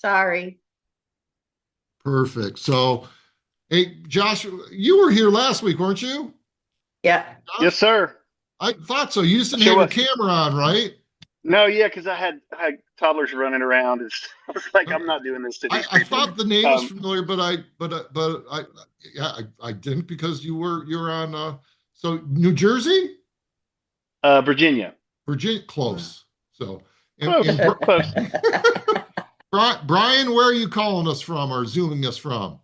Sorry. Perfect. So, hey, Josh, you were here last week, weren't you? Yeah. Yes, Josh? sir. I thought so. You just I didn't sure have your was. camera on, right? No, yeah, because I had toddlers running around. I was like, Uh, I'm not doing this to I, these I people. thought the name was Um, familiar, but yeah, I didn't because you're on so New Jersey, Virginia. Virginia, close. So and Close, close. Brian, where are you calling us from or zooming us from?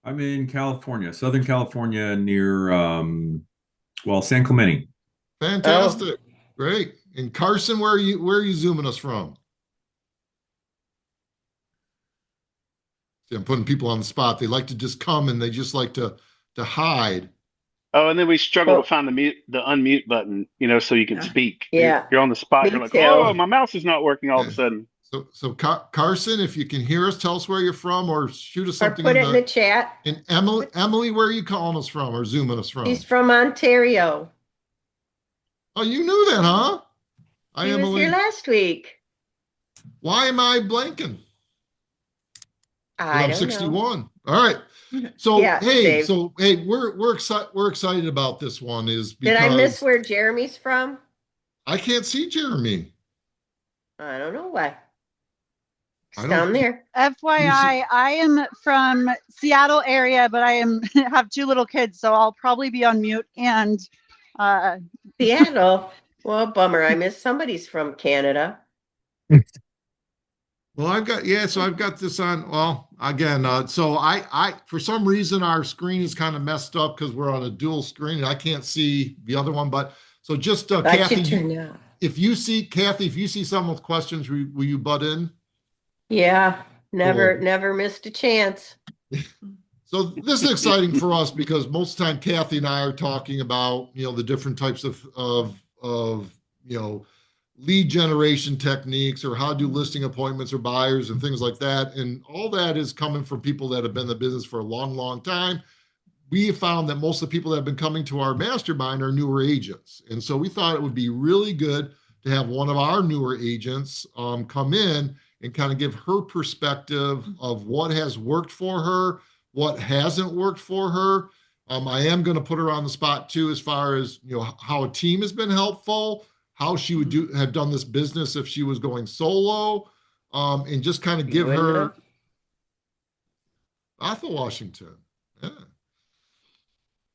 I'm in California, Southern California, near San Clemente. Oh, Fantastic, great. And Carson, where are you zooming us from? See, I'm putting people on the spot. They like to just come and they just like to hide. Oh, and then we struggle to well, find the unmute button, so you can speak. yeah, You're on the spot. You're me like, too. oh, my mouse is not working all of Yeah. a sudden. So Carson, if you can hear us, tell us where you're from, or shoot us Or something put in it in the. the chat. And Emily, where are you calling us from, or zooming us She's from? from Ontario. Oh, you knew that, huh? Hi, She was here Emily. last week. Why am I blanking? Because I I'm don't know. 61. All right. So Yeah, hey, save. so hey, we're excited about this one is Did I miss because where Jeremy's from? I can't see Jeremy. I don't know why. It's I don't. down there. You see? FYI, I am from Seattle area, but I am have two little kids, so I'll probably be on mute. And uh, Seattle. Well, bummer. I miss somebody's from Canada. Well, so I've got this on. Well, again, so for some reason our screen is kind of messed up because we're on a dual screen and I can't see the other one. But so just That Kathy, should turn out. If you see someone with questions, will you butt in? Yeah, never, Cool. never missed a chance. So this is exciting for us because most of the time Kathy and I are talking about, the different types of lead generation techniques or how to do listing appointments or buyers and things like that. And all that is coming from people that have been in the business for a long, long time. We have found that most of the people that have been coming to our mastermind are newer agents. And so we thought it would be really good to have one of our newer agents come in and kind of give her perspective of what has worked for her, what hasn't worked for her. I am going to put her on the spot too, as far as how a team has been helpful, how she would have done this business if she was going solo, and just kind of You give wouldn't her have. Ethel Washington. Yeah.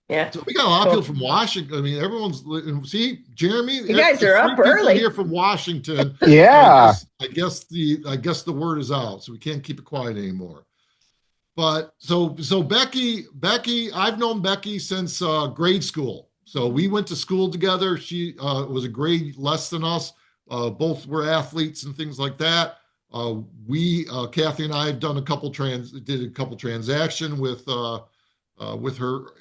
Yeah, So we got a lot of people cool. from Washington. I mean, see, Jeremy, You guys there's are three up people here early. from Washington. So Yeah. I guess the word is out. So we can't keep it quiet anymore. But so Becky, I've known Becky since grade school. So we went to school together. She was a grade less than us. Both were athletes and things like that. We Kathy and I have done did a couple transaction with her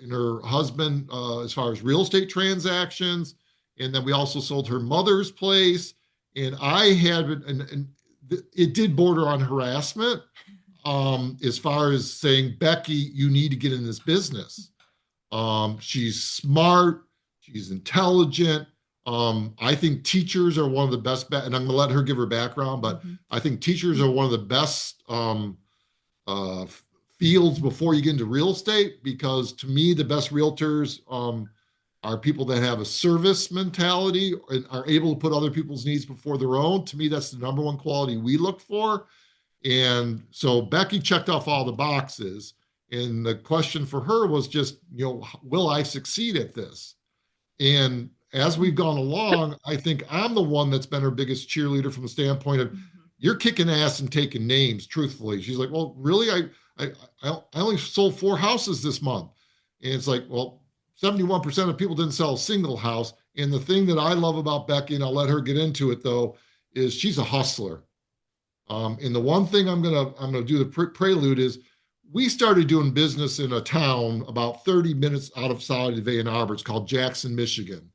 and her husband as far as real estate transactions, and then we also sold her mother's place. And I had and it did border on harassment as far as saying, Becky, you need to get in this business. She's smart, she's intelligent. I think teachers are one of the best, and I'm going to let her give her background, but I think teachers are one of the best uh, fields before you get into real estate because to me, the best realtors are people that have a service mentality and are able to put other people's needs before their own. To me, that's the number one quality we look for. And so Becky checked off all the boxes. And the question for her was just, will I succeed at this? And as we've gone along, I think I'm the one that's been her biggest cheerleader from the standpoint of you're kicking ass and taking names, truthfully. She's like, well, really? I only sold 4 houses this month. And it's like, well, 71% of people didn't sell a single house. And the thing that I love about Becky, and I'll let her get into it though, is she's a hustler. And the one thing I'm gonna do the prelude is we started doing business in a town about 30 minutes out of Solid Bay and Arbor. It's called Jackson, Michigan.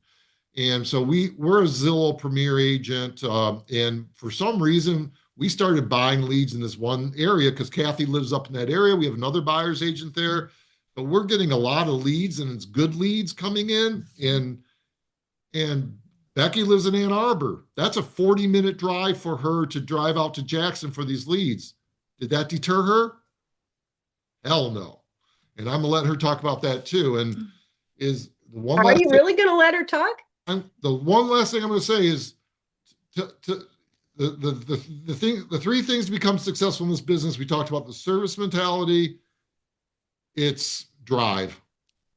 And so we're a Zillow Premier agent, and for some reason we started buying leads in this one area because Kathy lives up in that area. We have another buyer's agent there, but we're getting a lot of leads, and it's good leads coming in, and Becky lives in Ann Arbor. That's a 40-minute drive for her to drive out to Jackson for these leads. Did that deter her? Hell no. And I'm gonna let her talk about that too. And is the one Are last you thing, really going to let her talk? the one last thing I'm gonna say is to the three things to become successful in this business. We talked about the service mentality, it's drive,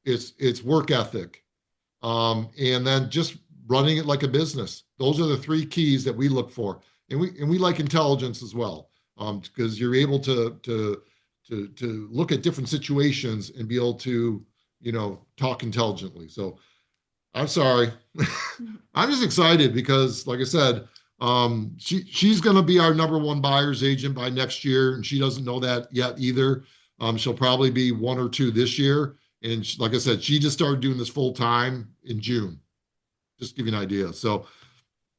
it's work ethic, and then just running it like a business. Those are the three keys that we look for, and we like intelligence as well, because you're able to look at different situations and be able to talk intelligently. So I'm sorry, I'm just excited because, like I said, she's going to be our number one buyer's agent by next year, and she doesn't know that yet either. She'll probably be one or two this year. And like I said, she just started doing this full time in June. Just to give you an idea. So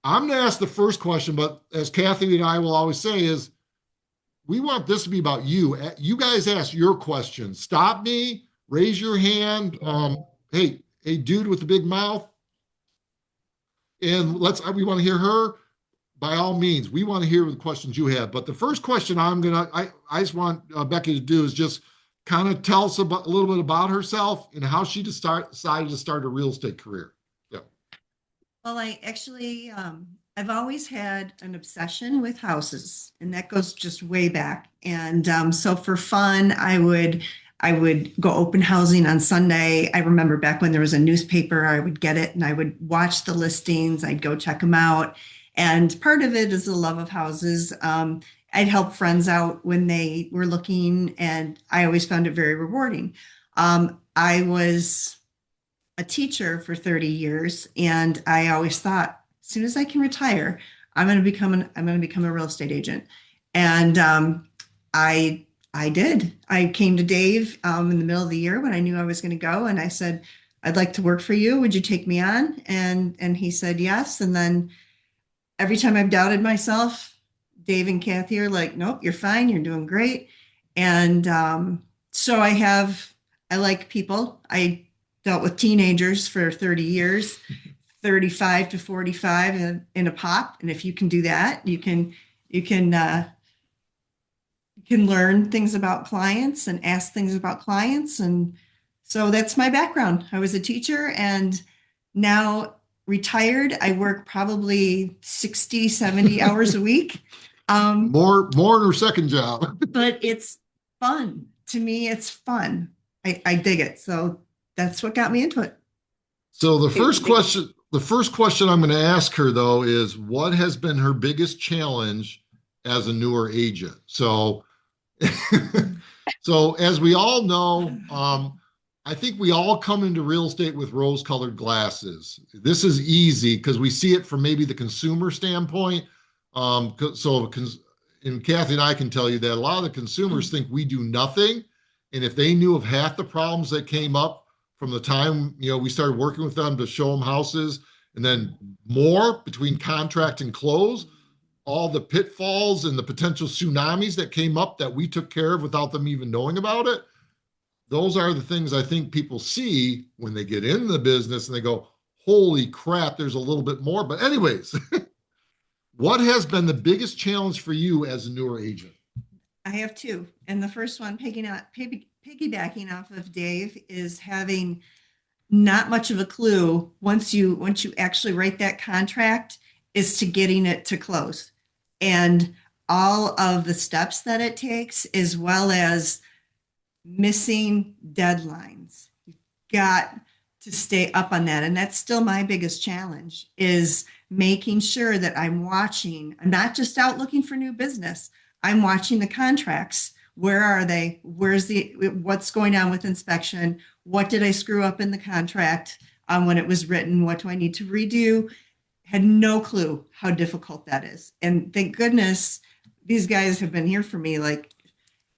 I'm going to ask the first question, but as Kathy and I will always say is, we want this to be about you. You guys ask your questions. Stop me, raise your hand. Hey, dude with the big mouth. And we want to hear her. By all means, we want to hear the questions you have. But the first question I just want Becky to do is just kind of tell us a little bit about herself and how she decided to start a real estate career. Yeah. Well, I actually, I've always had an obsession with houses, and that goes just way back. And so for fun, I would go open housing on Sunday. I remember back when there was a newspaper, I would get it and I would watch the listings. I'd go check them out. And part of it is the love of houses. I'd help friends out when they were looking, and I always found it very rewarding. I was a teacher for 30 years, and I always thought, as soon as I can retire, I'm going to become a real estate agent. And I did. I came to Dave in the middle of the year when I knew I was going to go, and I said, I'd like to work for you. Would you take me on? And he said yes. And then every time I've doubted myself, Dave and Kathy are like, nope, you're fine. You're doing great. And so I like people. I dealt with teenagers for 30 years, 35 to 45 in a pop. And if you can do that, you can learn things about clients and ask things about clients. And so that's my background. I was a teacher, and now retired, I work probably 60, 70 hours a week. More in her second job. But it's fun. To me, it's fun. I dig it. So that's what got me into it. So the first question I'm going to ask her though is, what has been her biggest challenge as a newer agent? So as we all know, I think we all come into real estate with rose-colored glasses. This is easy because we see it from maybe the consumer standpoint. And Kathy and I can tell you that a lot of the consumers think we do nothing. And if they knew of half the problems that came up from the time, we started working with them to show them houses, and then more between contract and close, all the pitfalls and the potential tsunamis that came up that we took care of without them even knowing about it. Those are the things I think people see when they get in the business and they go, holy crap, there's a little bit more. But anyways, what has been the biggest challenge for you as a newer agent? I have two. And the first one, piggybacking off of Dave, is having not much of a clue once you actually write that contract, is to getting it to close. And all of the steps that it takes, as well as missing deadlines. You've got to stay up on that. And that's still my biggest challenge, is making sure that I'm not just out looking for new business. I'm watching the contracts. Where are they? What's going on with inspection? What did I screw up in the contract when it was written? What do I need to redo? Had no clue how difficult that is. And thank goodness these guys have been here for me, like,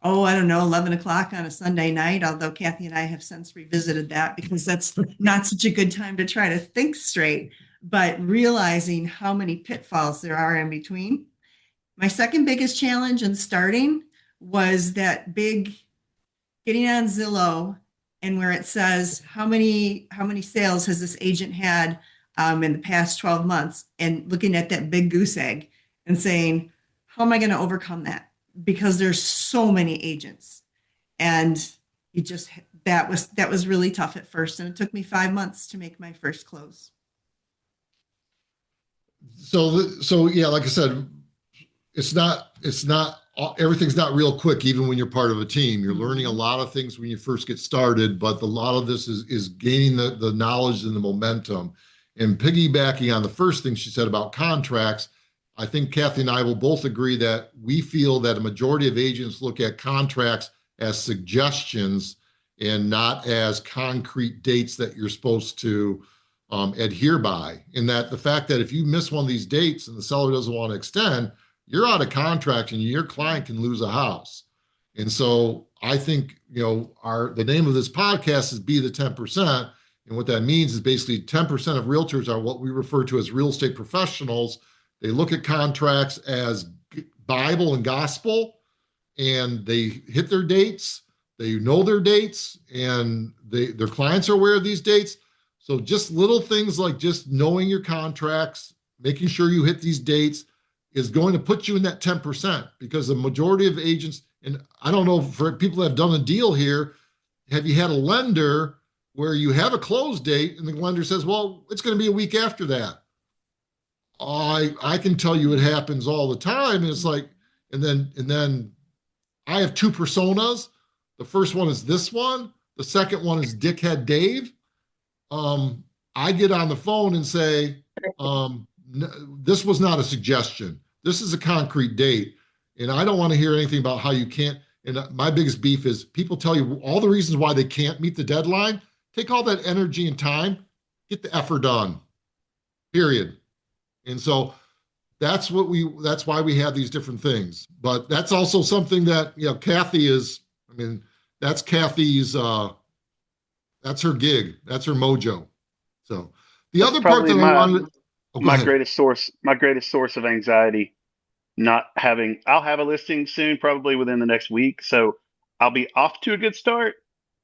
I don't know, 11 o'clock on a Sunday night, although Kathy and I have since revisited that because that's not such a good time to try to think straight, but realizing how many pitfalls there are in between. My second biggest challenge in starting was that big getting on Zillow, and where it says how many sales has this agent had in the past 12 months and looking at that big goose egg and saying, how am I going to overcome that? Because there's so many agents. And you just, that was really tough at first. And it took me 5 months to make my first close. So yeah, like I said, it's not everything's not real quick, even when you're part of a team. You're learning a lot of things when you first get started, but a lot of this is gaining the knowledge and the momentum. And piggybacking on the first thing she said about contracts, I think Kathy and I will both agree that we feel that a majority of agents look at contracts as suggestions and not as concrete dates that you're supposed to adhere by. In that the fact that if you miss one of these dates and the seller doesn't want to extend, you're out of contract and your client can lose a house. And so I think, the name of this podcast is Be the 10%. And what that means is basically 10% of realtors are what we refer to as real estate professionals. They look at contracts as Bible and gospel, and they hit their dates. They know their dates, and their clients are aware of these dates. So just little things like just knowing your contracts, making sure you hit these dates is going to put you in that 10%, because the majority of agents, and I don't know, for people that have done a deal here, have you had a lender where you have a close date and the lender says, well, it's going to be a week after that? I can tell you it happens all the time. And it's like, and then I have two personas. The first one is this one. The second one is Dickhead Dave. I get on the phone and say, this was not a suggestion. This is a concrete date. And I don't want to hear anything about how you can't. And my biggest beef is people tell you all the reasons why they can't meet the deadline. Take all that energy and time, get the effort done, period. And so that's why we have these different things. But that's also something that, Kathy is, that's Kathy's, that's her gig. That's her mojo. So the That's other part probably that I wanted, my greatest source of anxiety, not having, I'll have a listing soon, probably within the next week. So I'll be off to a good start,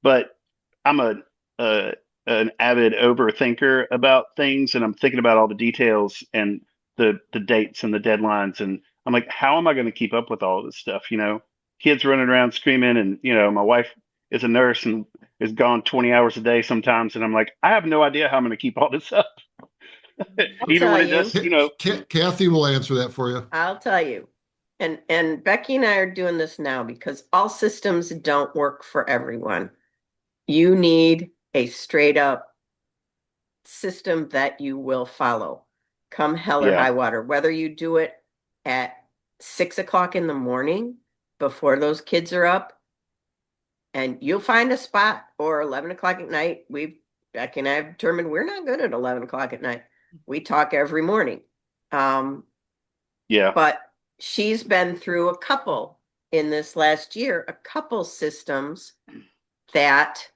but I'm an avid overthinker about things, and I'm thinking about all the details and the dates and the deadlines. And I'm like, how am I going to keep up with all of this stuff? Kids running around screaming, and, my wife is a nurse and is gone 20 hours a day sometimes. And I'm like, I have no idea how I'm going to keep all this up. Even when it does, Kathy will answer that for you. I'll tell you. And Becky and I are doing this now because all systems don't work for everyone. You need a straight up system that you will follow, come hell or high water, whether you do it at 6 o'clock in the morning before those kids are up, and you'll find a spot, or 11 o'clock at night. Becky and I have determined we're not good at 11 o'clock at night. We talk every morning. But she's been through a couple in this last year, a couple systems that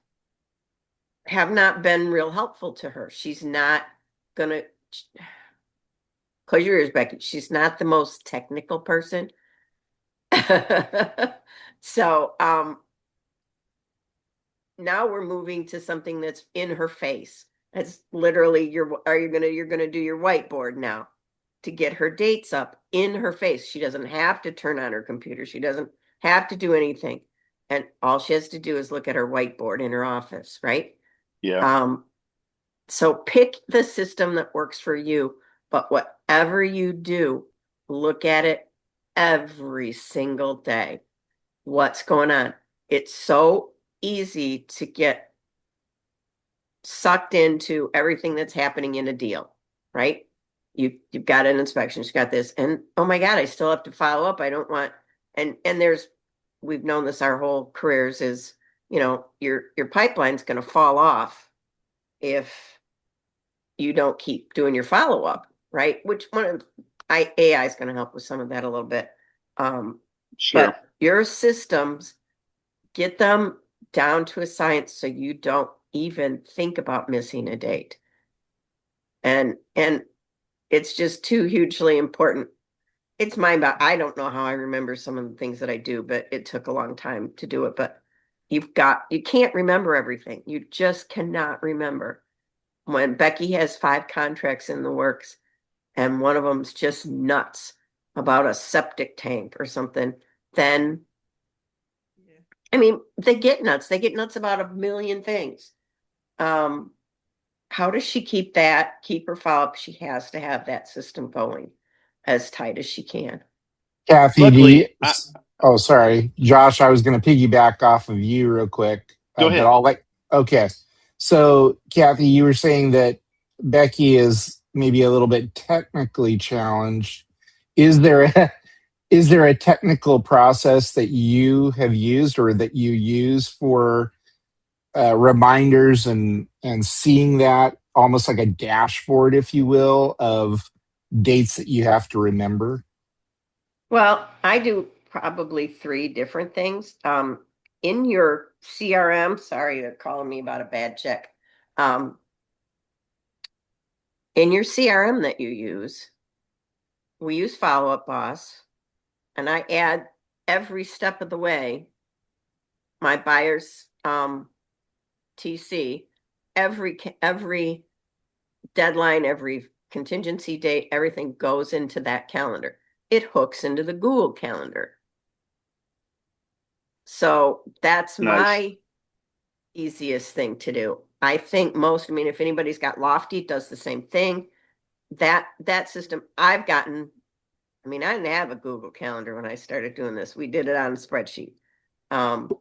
have not been real helpful to her. She's not gonna close your ears, Becky. She's not the most technical person. So now we're moving to something that's in her face. It's literally you're gonna do your whiteboard now to get her dates up in her face. She doesn't have to turn on her computer. She doesn't have to do anything. And all she has to do is look at her whiteboard in her office, right? Yeah. So pick the system that works for you, but whatever you do, look at it every single day. What's going on? It's so easy to get sucked into everything that's happening in a deal, right? You've got an inspection, you've got this, and oh my God, I still have to follow up. I don't want, and we've known this our whole careers is, your pipeline's going to fall off if you don't keep doing your follow up, right? Which AI is going to help with some of that a little bit. Sure. But your systems, get them down to a science so you don't even think about missing a date. And it's just too hugely important. It's I don't know how I remember some of the things that I do, but it took a long time to do it. But you can't remember everything. You just cannot remember. when Becky has 5 contracts in the works and one of them's just nuts about a septic tank or something, then I mean, they get nuts. They get nuts about a million things. How does she keep her follow-up? She has to have that system going as tight as she can. Kathy, Luckily, oh, sorry, Josh, I was going to piggyback off of you real quick, go but ahead. I'll let, okay. So, Kathy, you were saying that Becky is maybe a little bit technically challenged. Is there a technical process that you have used or that you use for reminders and seeing that almost like a dashboard, if you will, of dates that you have to remember? Well, I do probably 3 different things. In your CRM, sorry, you're calling me about a bad check. In your CRM that you use, we use Follow Up Boss, and I add every step of the way my buyer's TC, every deadline, every contingency date, everything goes into that calendar. It hooks into the Google Calendar. So that's Nice. my easiest thing to do. I think most, I mean, if anybody's got Lofty, it does the same thing. That system I've gotten, I mean, I didn't have a Google Calendar when I started doing this. We did it on a spreadsheet. And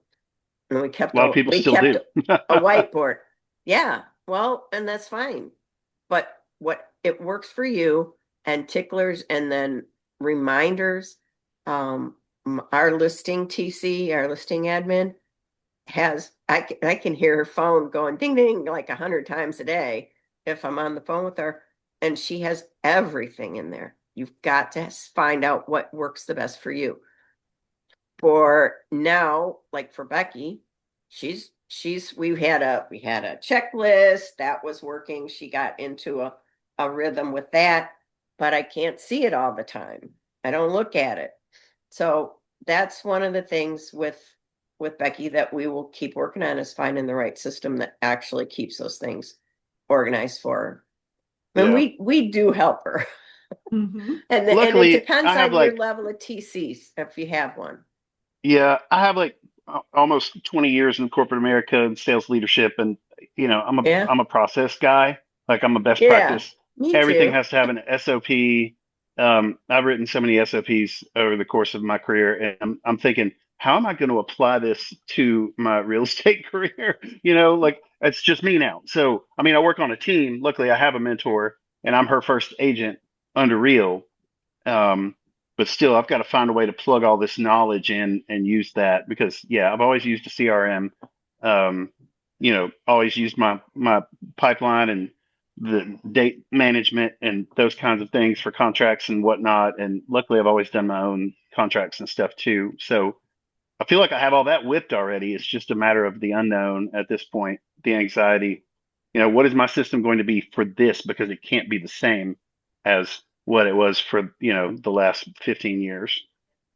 we kept A lot of people still do. a whiteboard. Yeah, well, and that's fine. But what it works for you and ticklers and then reminders, our listing TC, our listing admin has, I can hear her phone going ding ding like 100 times a day if I'm on the phone with her, and she has everything in there. You've got to find out what works the best for you. For now, like for Becky, we had a checklist that was working. She got into a rhythm with that, but I can't see it all the time. I don't look at it. So that's one of the things with Becky that we will keep working on, is finding the right system that actually keeps those things organized for her. And Yeah. we do help her. And it Luckily, depends I have on your like, level of TCs if you have one. yeah, I have like almost 20 years in corporate America and sales leadership, and Yeah. I'm a process guy. Like I'm a best Yeah. practice. Me Everything too. has to have an SOP. I've written so many SOPs over the course of my career, and I'm thinking, how am I going to apply this to my real estate career? Like it's just me now. So, I mean, I work on a team. Luckily, I have a mentor, and I'm her first agent under Real. Um, but still, I've got to find a way to plug all this knowledge in and use that because, yeah, I've always used a CRM. Um, always used my pipeline and the date management and those kinds of things for contracts and whatnot. And luckily, I've always done my own contracts and stuff too. So I feel like I have all that whipped already. It's just a matter of the unknown at this point, the anxiety. What is my system going to be for this? Because it can't be the same as what it was for, the last 15 years.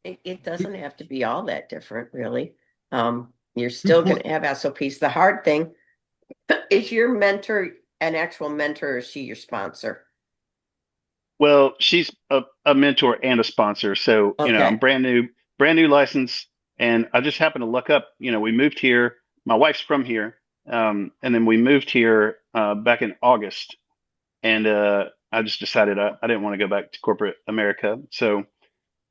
It doesn't have to be all that different, really. You're Good still going point. to have SOPs. The hard thing is your mentor an actual mentor, or is she your sponsor? Well, she's a mentor and a sponsor. So, I'm Okay. brand new license. And I just happened to look up, we moved here. My wife's from here. And then we moved here back in August. And I just decided I didn't want to go back to corporate America. So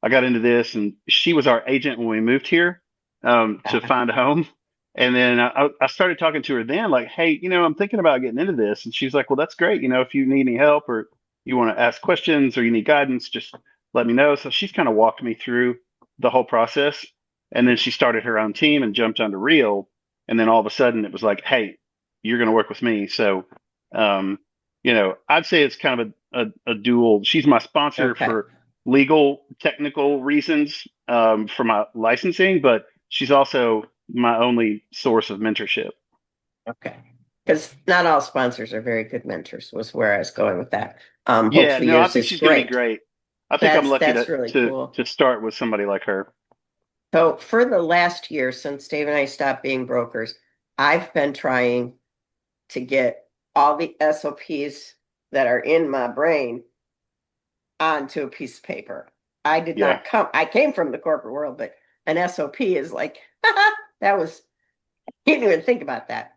I got into this, and she was our agent when we moved here to find a home. And then I started talking to her then, like, hey, I'm thinking about getting into this. And she's like, well, that's great. If you need any help or you want to ask questions or you need guidance, just let me know. So she's kind of walked me through the whole process. And then she started her own team and jumped onto Real. And then all of a sudden it was like, hey, you're going to work with me. So, um, I'd say it's kind of a dual. She's my sponsor Okay. for legal technical reasons for my licensing, but she's also my only source of mentorship. Okay. Because not all sponsors are very good mentors, was where I was going with that. Yeah, Hopefully no, I yours think is she's going to be great. great. I think I'm lucky That's really to cool. to start with somebody like her. So for the last year, since Dave and I stopped being brokers, I've been trying to get all the SOPs that are in my brain onto a piece of paper. Yeah. I came from the corporate world, but an SOP is like, that was, you didn't even think about that.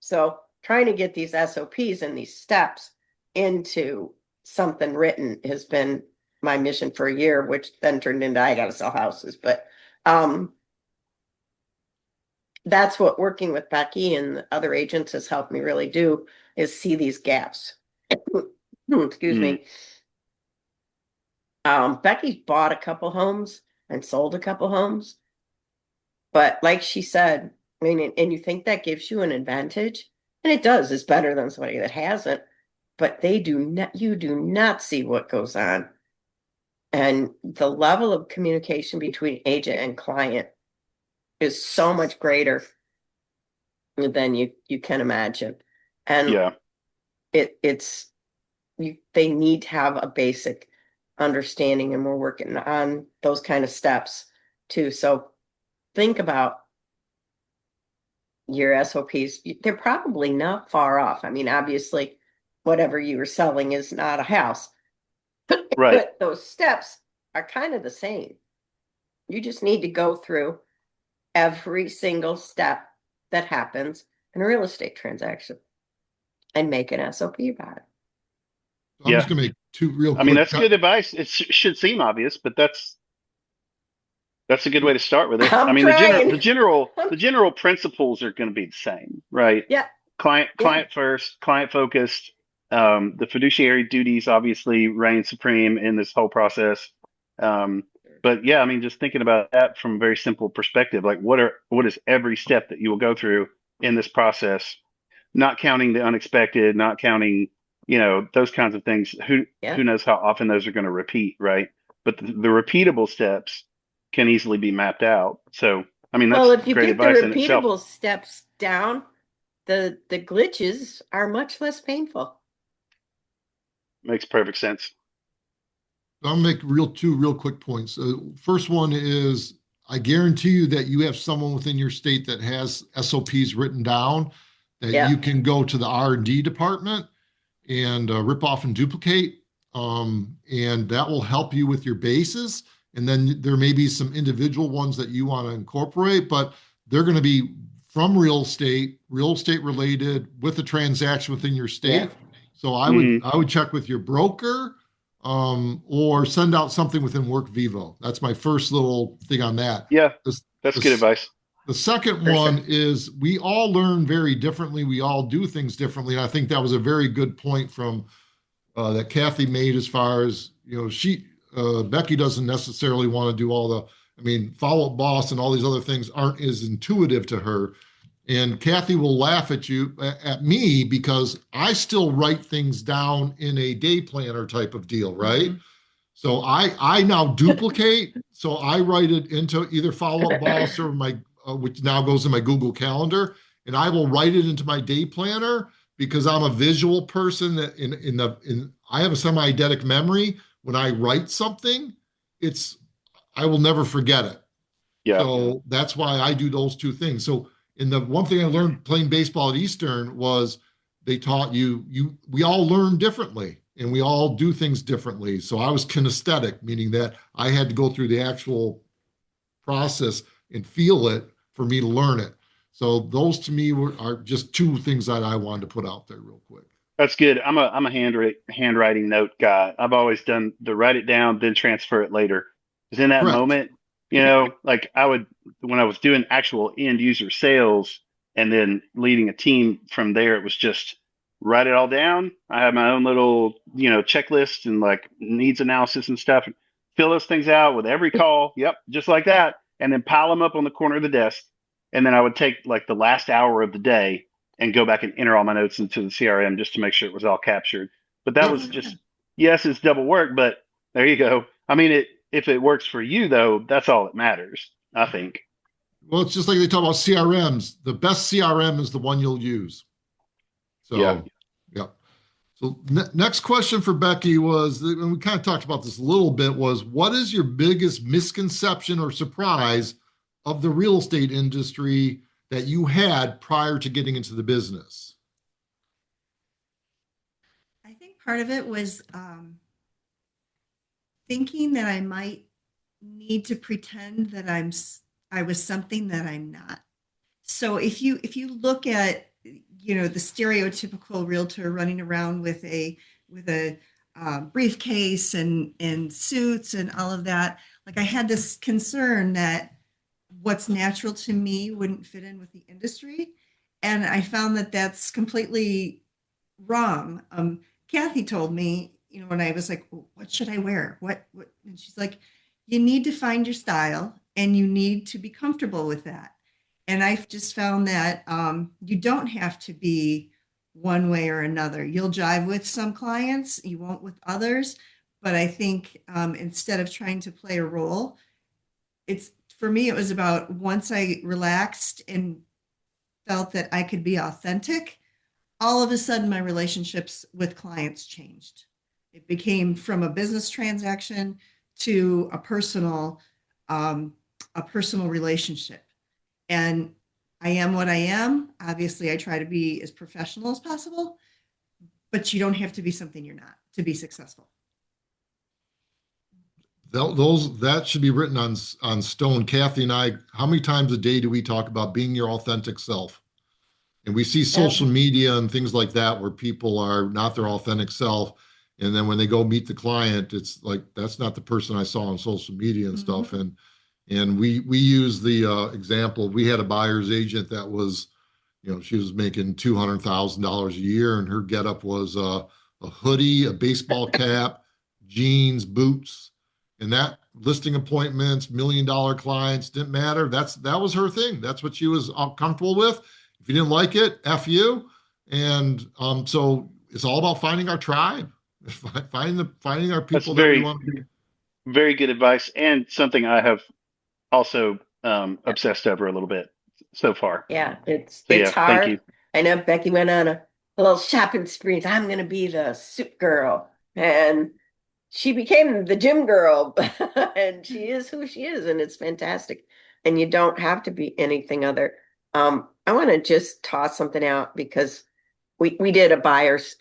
So trying to get these SOPs and these steps into something written has been my mission for a year, which then turned into I got to sell houses. But that's what working with Becky and the other agents has helped me really do is see these gaps. Excuse me. Becky's bought a couple homes and sold a couple homes. But like she said, I mean, and you think that gives you an advantage, and it does. It's better than somebody that hasn't. But they do not. You do not see what goes on, and the level of communication between agent and client is so much greater than you can imagine. And Yeah. it's they need to have a basic understanding, and we're working on those kind of steps too. So think about your SOPs. They're probably not far off. I mean, obviously, whatever you were selling is not a house, Right. but those steps are kind of the same. You just need to go through every single step that happens in a real estate transaction and make an SOP about it. I'm Yeah. just gonna make two real I mean, quick. that's good advice. It should seem obvious, but that's a good way to start with it. I I'm mean, trying. the general principles are going to be the same, right? Yeah, yeah. Client first, client focused. The fiduciary duties obviously reign supreme in this whole process. Um, but yeah, I mean, just thinking about that from a very simple perspective, like what is every step that you will go through in this process, not counting the unexpected, not counting, those kinds of things. Yeah. Who knows how often those are going to repeat, right? But the repeatable steps can easily be mapped out. So, I mean, Well, that's if you great get the advice in itself. repeatable steps down, the glitches are much less painful. Makes perfect sense. I'll make two real quick points. First one is I guarantee you that you have someone within your state that has SOPs written down that Yeah. you can go to the R&D department and rip off and duplicate. And that will help you with your bases. And then there may be some individual ones that you want to incorporate, but they're going to be from real estate related with a transaction within your Yeah. state. So Hmm. I would check with your broker, or send out something within WorkVivo. That's my first little thing on that. Yeah, The, that's good the, advice. the second For sure. one is we all learn very differently. We all do things differently. And I think that was a very good point from that Kathy made as far as, Becky doesn't necessarily want to do all the, I mean, follow up boss and all these other things aren't as intuitive to her. And Kathy will laugh at me because I still write things down in a day planner type of deal, right? Mhm. So I now duplicate. So I write it into either follow up boss or my which now goes in my Google Calendar, and I will write it into my day planner because I'm a visual person that in I have a semi-eidetic memory. When I write something, it's I will never forget it. Yeah. So that's why I do those two things. So in the one thing I learned playing baseball at Eastern was they taught we all learn differently and we all do things differently. So I was kinesthetic, meaning that I had to go through the actual process and feel it for me to learn it. So those to me are just two things that I wanted to put out there real quick. That's good. I'm a handwriting note guy. I've always done the write it down, then transfer it later. Because in that Correct. moment, like I would when I was doing actual end user sales and then leading a team from there, it was just write it all down. I had my own little, checklist and like needs analysis and stuff. Fill those things out with every call. Yep, just like that. And then pile them up on the corner of the desk. And then I would take like the last hour of the day and go back and enter all my notes into the CRM just to make sure it was all captured. But that Yep. was just, yes, it's double work, but there you go. I mean, if it works for you though, that's all that matters, I think. Well, it's just like they talk about CRMs. The best CRM is the one you'll use. Yeah. So, yeah. So next question for Becky was, and we kind of talked about this a little bit, was what is your biggest misconception or surprise of the real estate industry that you had prior to getting into the business? part of it was thinking that I might need to pretend that I was something that I'm not. So if you look at the stereotypical realtor running around with a briefcase and suits and all of that, like I had this concern that what's natural to me wouldn't fit in with the industry, and I found that that's completely wrong. Kathy told me, when I was like, well, what should I wear? What? And she's like, you need to find your style and you need to be comfortable with that. And I've just found that you don't have to be one way or another. You'll jive with some clients, you won't with others. But I think instead of trying to play a role, it's for me, it was about once I relaxed and felt that I could be authentic, all of a sudden my relationships with clients changed. It became from a business transaction to a personal relationship. And I am what I am. Obviously, I try to be as professional as possible, but you don't have to be something you're not to be successful. That should be written on stone. Kathy and I, how many times a day do we talk about being your authentic self? And we see social media and things like that where people are not their authentic self. And then when they go meet the client, it's like, that's not the person I saw on social media and stuff. And we use the example, we had a buyer's agent that was, she was making $200,000 a year, and her getup was a hoodie, a baseball cap, jeans, boots, and that listing appointments, $1 million clients, didn't matter. That was her thing. That's what she was comfortable with. If you didn't like it, F you. And so it's all about finding our tribe, finding our That's people that we want to be. very good advice, and something I have also obsessed over a little bit so far. Yeah, it's So it's yeah, thank hard. you. I know Becky went on a little shopping spree. I'm gonna be the suit girl. And she became the gym girl. And she is who she is, and it's fantastic. And you don't have to be anything other. I want to just toss something out because we did a buyer's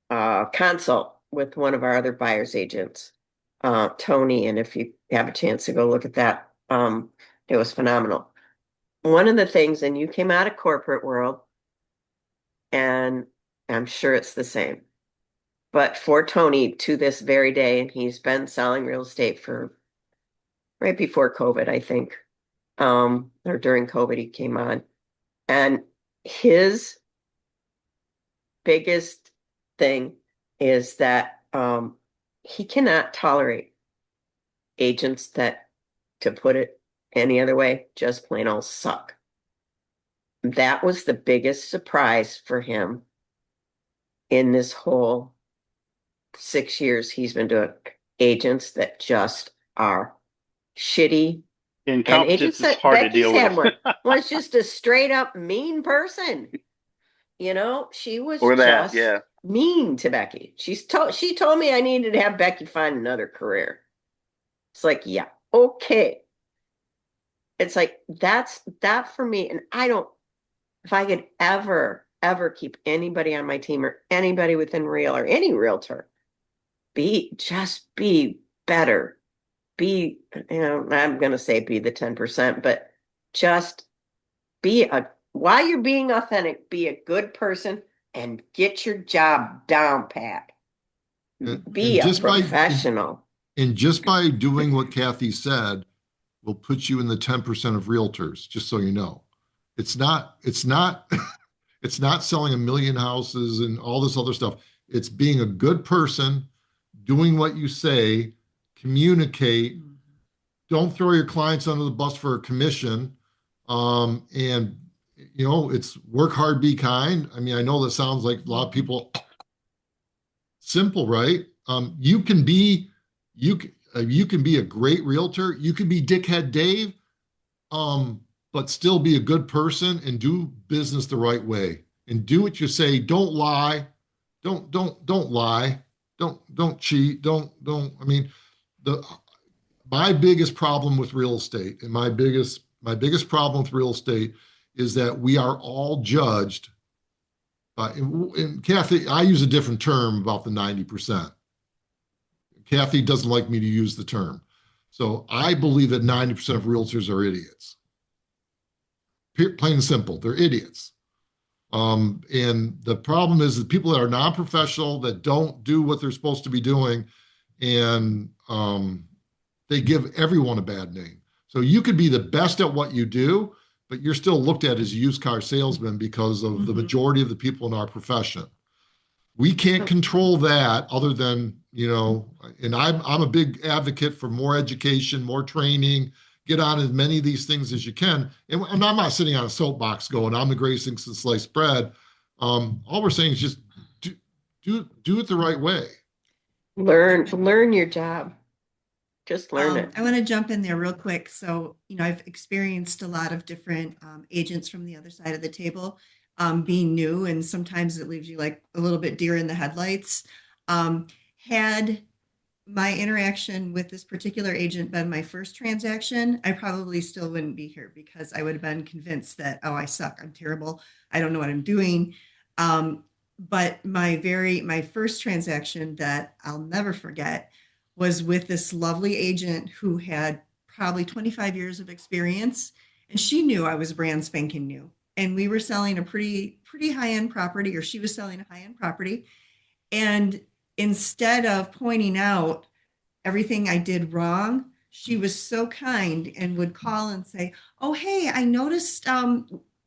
consult with one of our other buyer's agents, Tony. And if you have a chance to go look at that, it was phenomenal. One of the things, and you came out of corporate world, and I'm sure it's the same, but for Tony to this very day, and he's been selling real estate for right before COVID, I think, or during COVID, he came on, and his biggest thing is that he cannot tolerate agents that, to put it any other way, just plain old suck. That was the biggest surprise for him in this whole 6 years he's been doing. Agents that just are shitty. And agents Incompetence is that hard to Becky's deal had with. one was just a straight up mean person. She was Or that, just yeah. mean to Becky. She told me I needed to have Becky find another career. It's like, yeah, okay. It's like that's that for me. And if I could ever keep anybody on my team or anybody within real or any realtor, just be better. I'm gonna say be the 10%, but just while you're being authentic, be a good person and get your job down pat. Be And a just professional. by doing what Kathy said will put you in the 10% of realtors, just so you know. It's not it's not selling a million houses and all this other stuff. It's being a good person, doing what you say, communicate, don't throw your clients under the bus for a commission. And it's work hard, be kind. I mean, I know that sounds like a lot of people simple, right? You can be a great realtor. You can be dickhead Dave, but still be a good person and do business the right way and do what you say. Don't lie. Don't lie. Don't cheat. I mean, my biggest problem with real estate and my biggest problem with real estate is that we are all judged And Kathy, I use a different term about the 90%. Kathy doesn't like me to use the term. So I believe that 90% of realtors are idiots. Plain and simple, they're idiots. And the problem is that people that are non-professional, that don't do what they're supposed to be doing, and they give everyone a bad name. So you could be the best at what you do, but you're still looked at as a used car salesman because of the majority of the people in our profession. We can't control that other than, and I'm a big advocate for more education, more training, get on as many of these things as you can. And I'm not sitting on a soapbox going, I'm the greatest thing since sliced bread. All we're saying is just do it the right way. Learn your job. Just learn it. I want to jump in there real quick. So, I've experienced a lot of different agents from the other side of the table being new, and sometimes it leaves you like a little bit deer in the headlights. Had my interaction with this particular agent been my first transaction, I probably still wouldn't be here because I would have been convinced that, oh, I suck, I'm terrible, I don't know what I'm doing. But my first transaction that I'll never forget was with this lovely agent who had probably 25 years of experience, and she knew I was brand spanking new. And we were selling a pretty high-end property, or she was selling a high-end property. And instead of pointing out everything I did wrong, she was so kind and would call and say, "Oh, hey, I noticed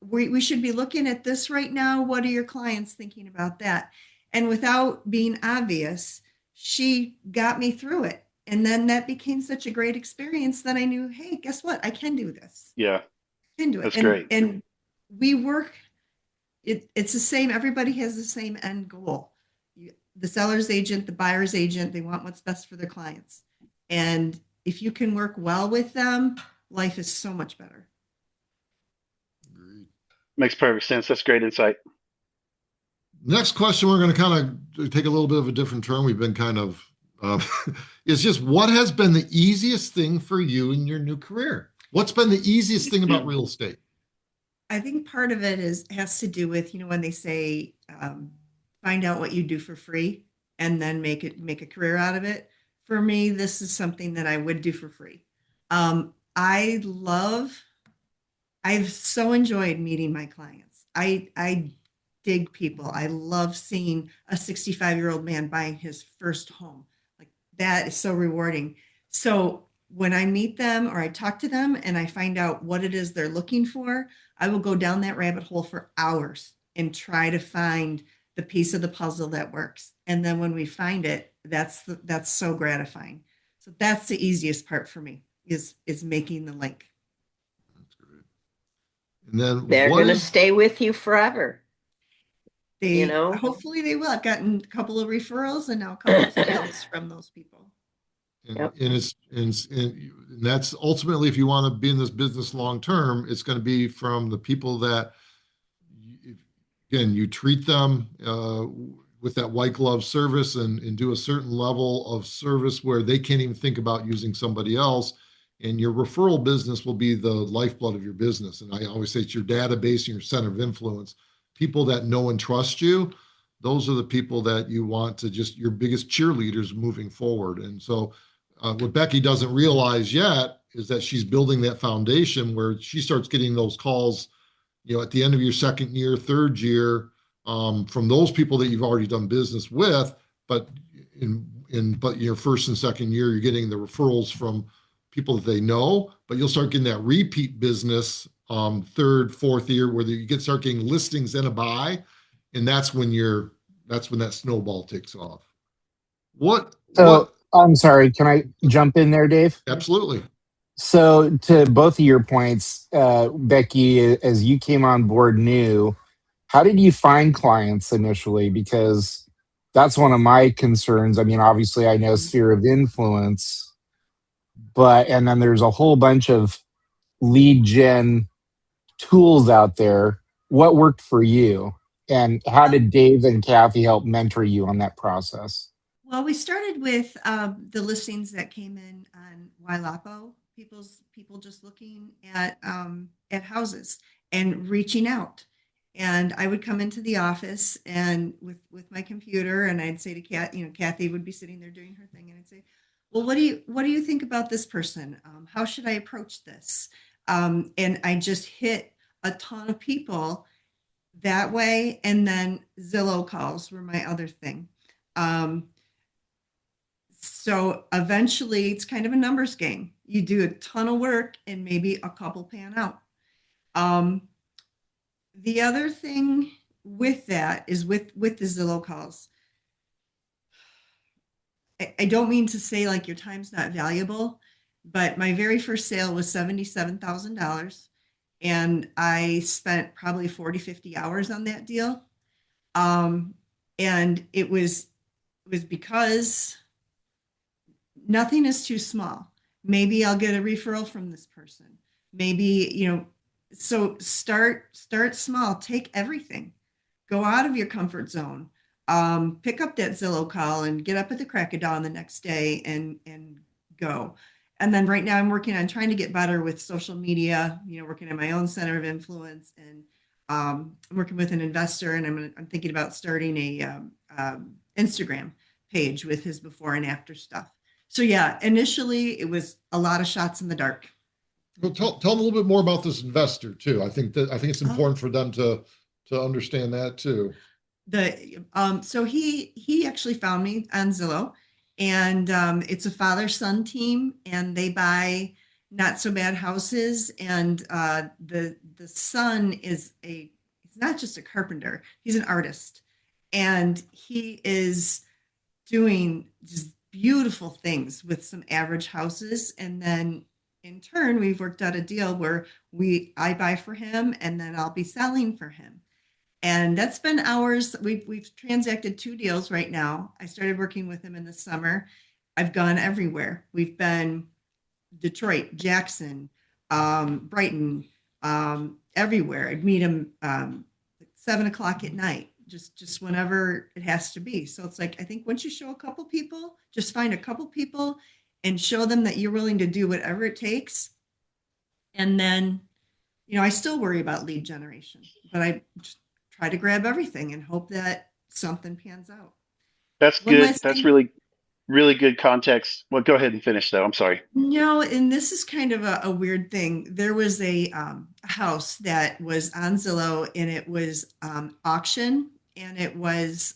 we should be looking at this right now. What are your clients thinking about that?" And without being obvious, she got me through it. And then that became such a great experience that I knew, hey, guess what? I can do this. Yeah, I can do it. that's great. And we work, it's the same, everybody has the same end goal. The seller's agent, the buyer's agent, they want what's best for their clients. And if you can work well with them, life is so much better. Makes perfect sense. That's great insight. Next question, we're going to kind of take a little bit of a different turn. We've been kind of, it's just what has been the easiest thing for you in your new career? What's been the easiest thing about real estate? I think part of it has to do with, when they say, find out what you do for free and then make a career out of it. For me, this is something that I would do for free. I've so enjoyed meeting my clients. I dig people. I love seeing a 65-year-old man buying his first home. Like, that is so rewarding. So when I meet them or I talk to them and I find out what it is they're looking for, I will go down that rabbit hole for hours and try to find the piece of the puzzle that works. And then when we find it, that's so gratifying. So that's the easiest part for me is making the link. That's great. And then They're going to stay with you forever. Hopefully they will. I've gotten a couple of referrals and now a couple of sales from those people. And that's ultimately, if you want to be in this business long term, it's going to be from the people that, again, you treat them with that white glove service and do a certain level of service where they can't even think about using somebody else. And your referral business will be the lifeblood of your business. And I always say it's your database and your center of influence. People that know and trust you, those are the people that you want to just your biggest cheerleaders moving forward. And so what Becky doesn't realize yet is that she's building that foundation where she starts getting those calls, at the end of your second year, third year, from those people that you've already done business with. But but your first and second year, you're getting the referrals from people that they know. But you'll start getting that repeat business third, fourth year, where you start getting listings and a buy, and that's when that snowball takes off. What? I'm sorry, can I jump in there, Dave? Absolutely. So to both of your points, Becky, as you came on board new, how did you find clients initially? Because that's one of my concerns. I mean, obviously I know sphere of influence, and then there's a whole bunch of lead gen tools out there. What worked for you? And how did Dave and Kathy help mentor you on that process? Well, we started with the listings that came in on Wailapo, people just looking at houses and reaching out. And I would come into the office and with my computer, and I'd say to Kathy would be sitting there doing her thing, and I'd say, well, what do you think about this person? How should I approach this? And I just hit a ton of people that way. And then Zillow calls were my other thing. So eventually it's kind of a numbers game. You do a ton of work and maybe a couple pan out. The other thing with that is with the Zillow calls. I don't mean to say like your time's not valuable, but my very first sale was $77,000 and I spent probably 40, 50 hours on that deal. And it was because nothing is too small. Maybe I'll get a referral from this person. Maybe, so start small, take everything, go out of your comfort zone, pick up that Zillow call and get up at the crack of dawn the next day and go. And then right now I'm working on trying to get better with social media, working on my own center of influence, and I'm working with an investor, and I'm thinking about starting a Instagram page with his before and after stuff. So yeah, initially it was a lot of shots in the dark. Well, tell them a little bit more about this investor too. I think it's important for them to understand that too. So he actually found me on Zillow, and it's a father-son team, and they buy not so bad houses. And the son he's not just a carpenter, he's an artist, and he is doing just beautiful things with some average houses. And then in turn, we've worked out a deal where I buy for him and then I'll be selling for him. And that's been hours. We've transacted 2 deals right now. I started working with him in the summer. I've gone everywhere. We've been Detroit, Jackson, Brighton, everywhere. I'd meet him at 7:00 at night, just whenever it has to be. So it's like, I think once you show a couple people, just find a couple people and show them that you're willing to do whatever it takes. And then, I still worry about lead generation, but I just try to grab everything and hope that something pans out. That's One good. last That's thing. really, really good context. Well, go ahead and finish though. I'm sorry. No, and this is kind of a weird thing. There was a house that was on Zillow, and it was auction, and it was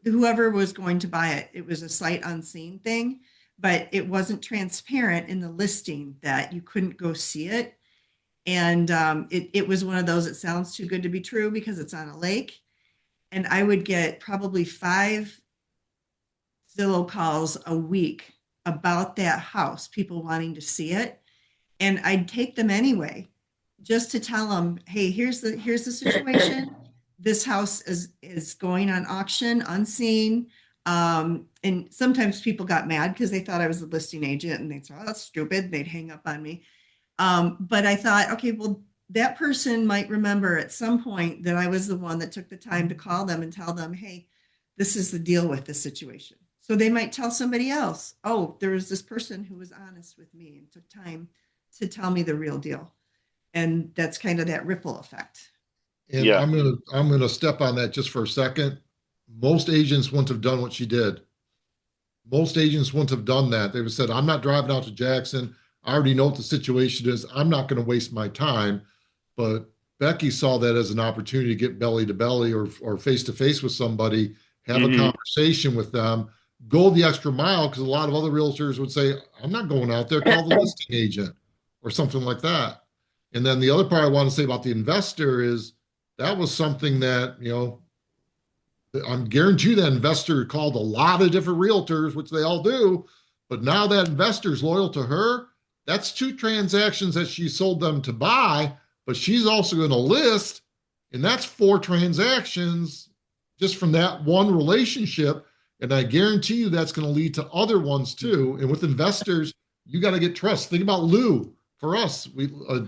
whoever was going to buy it. It was a sight unseen thing, but it wasn't transparent in the listing that you couldn't go see it. And it was one of those, it sounds too good to be true because it's on a lake. And I would get probably 5 Zillow calls a week about that house, people wanting to see it. And I'd take them anyway, just to tell them, hey, here's the situation. This house is going on auction unseen. And sometimes people got mad because they thought I was the listing agent, and they'd say, oh, that's stupid. And they'd hang up on me. But I thought, okay, well, that person might remember at some point that I was the one that took the time to call them and tell them, hey, this is the deal with this situation. So they might tell somebody else, oh, there was this person who was honest with me and took time to tell me the real deal. And that's kind of that ripple effect. And Yeah. I'm gonna step on that just for a second. Most agents wouldn't have done what she did. Most agents wouldn't have done that. They would have said, I'm not driving out to Jackson. I already know what the situation is. I'm not going to waste my time. But Becky saw that as an opportunity to get belly to belly or face to face with somebody, have a conversation with them, go the extra mile, because a lot of other realtors would say, I'm not going out there, call the listing agent or something like that. And then the other part I want to say about the investor is that was something that, I'm guaranteed that investor called a lot of different realtors, which they all do, but now that investor's loyal to her. That's 2 transactions that she sold them to buy, but she's also going to list, and that's 4 transactions just from that one relationship. And I guarantee you that's going to lead to other ones too. And with investors, you got to get trust. Think about Lou. For us,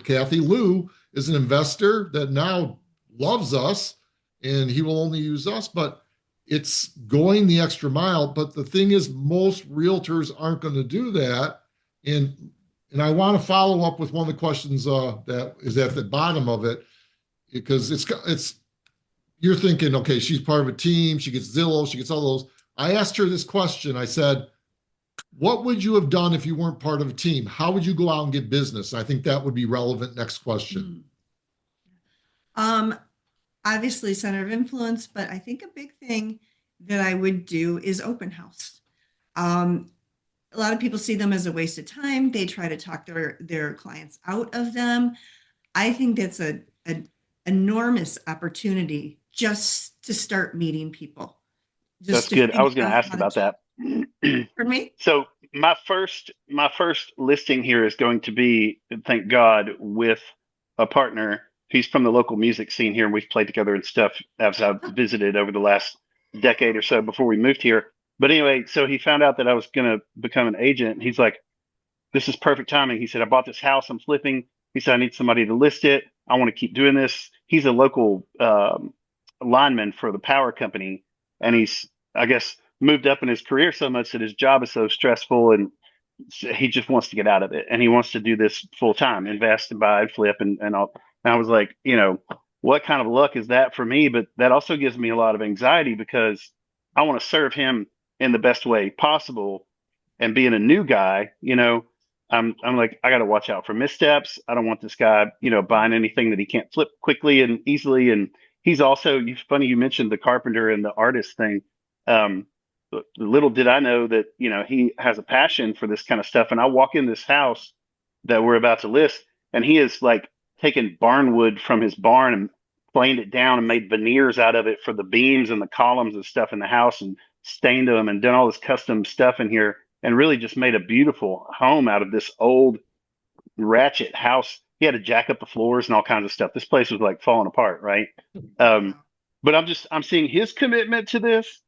Kathy, Lou is an investor that now loves us, and he will only use us, but it's going the extra mile. But the thing is, most realtors aren't going to do that. And I want to follow up with one of the questions that is at the bottom of it. because it's you're thinking, okay, she's part of a team, she gets Zillow, she gets all those. I asked her this question. I said, what would you have done if you weren't part of a team? How would you go out and get business? I think that would be relevant. Next question. Obviously center of influence, but I think a big thing that I would do is open house. A lot of people see them as a waste of time. They try to talk their clients out of them. I think that's an enormous opportunity just to start meeting people. That's Just to good. I figure was going to out ask how to about that. for me. So my first listing here is going to be, thank God, with a partner. He's from the local music scene here, and we've played together and stuff as I've visited over the last decade or so before we moved here. But anyway, so he found out that I was going to become an agent. He's like, "This is perfect timing." He said, "I bought this house. I'm flipping." He said, "I need somebody to list it. I want to keep doing this." He's a local lineman for the power company, and he's, I guess, moved up in his career so much that his job is so stressful, and he just wants to get out of it, and he wants to do this full time, invest and buy and flip and all. And I was like, what kind of luck is that for me? But that also gives me a lot of anxiety because I want to serve him in the best way possible. And being a new guy, I'm like, I got to watch out for missteps. I don't want this guy, buying anything that he can't flip quickly and easily. And he's also, funny you mentioned the carpenter and the artist thing. Um, Little did I know that, he has a passion for this kind of stuff. And I walk in this house that we're about to list, and he has like taken barnwood from his barn and planed it down and made veneers out of it for the beams and the columns and stuff in the house and stained them and done all this custom stuff in here and really just made a beautiful home out of this old ratchet house. He had to jack up the floors and all kinds of stuff. This place was like falling apart, right? Um, but I'm seeing his commitment to this,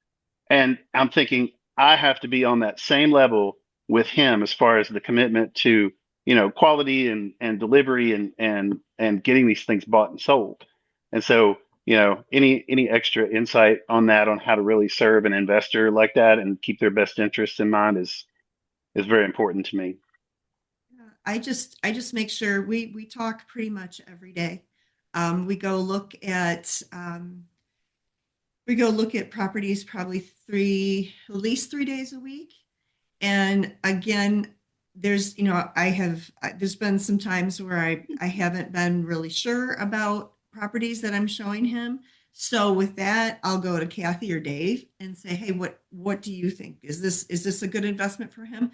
and I'm thinking I have to be on that same level with him as far as the commitment to, quality and delivery and getting these things bought and sold. And so, any extra insight on that, on how to really serve an investor like that and keep their best interests in mind is very important to me. I just make sure we talk pretty much every day. We go look at properties probably at least 3 days a week. And again, there's there's been some times where I haven't been really sure about properties that I'm showing him. So with that, I'll go to Kathy or Dave and say, hey, what do you think? Is this a good investment for him?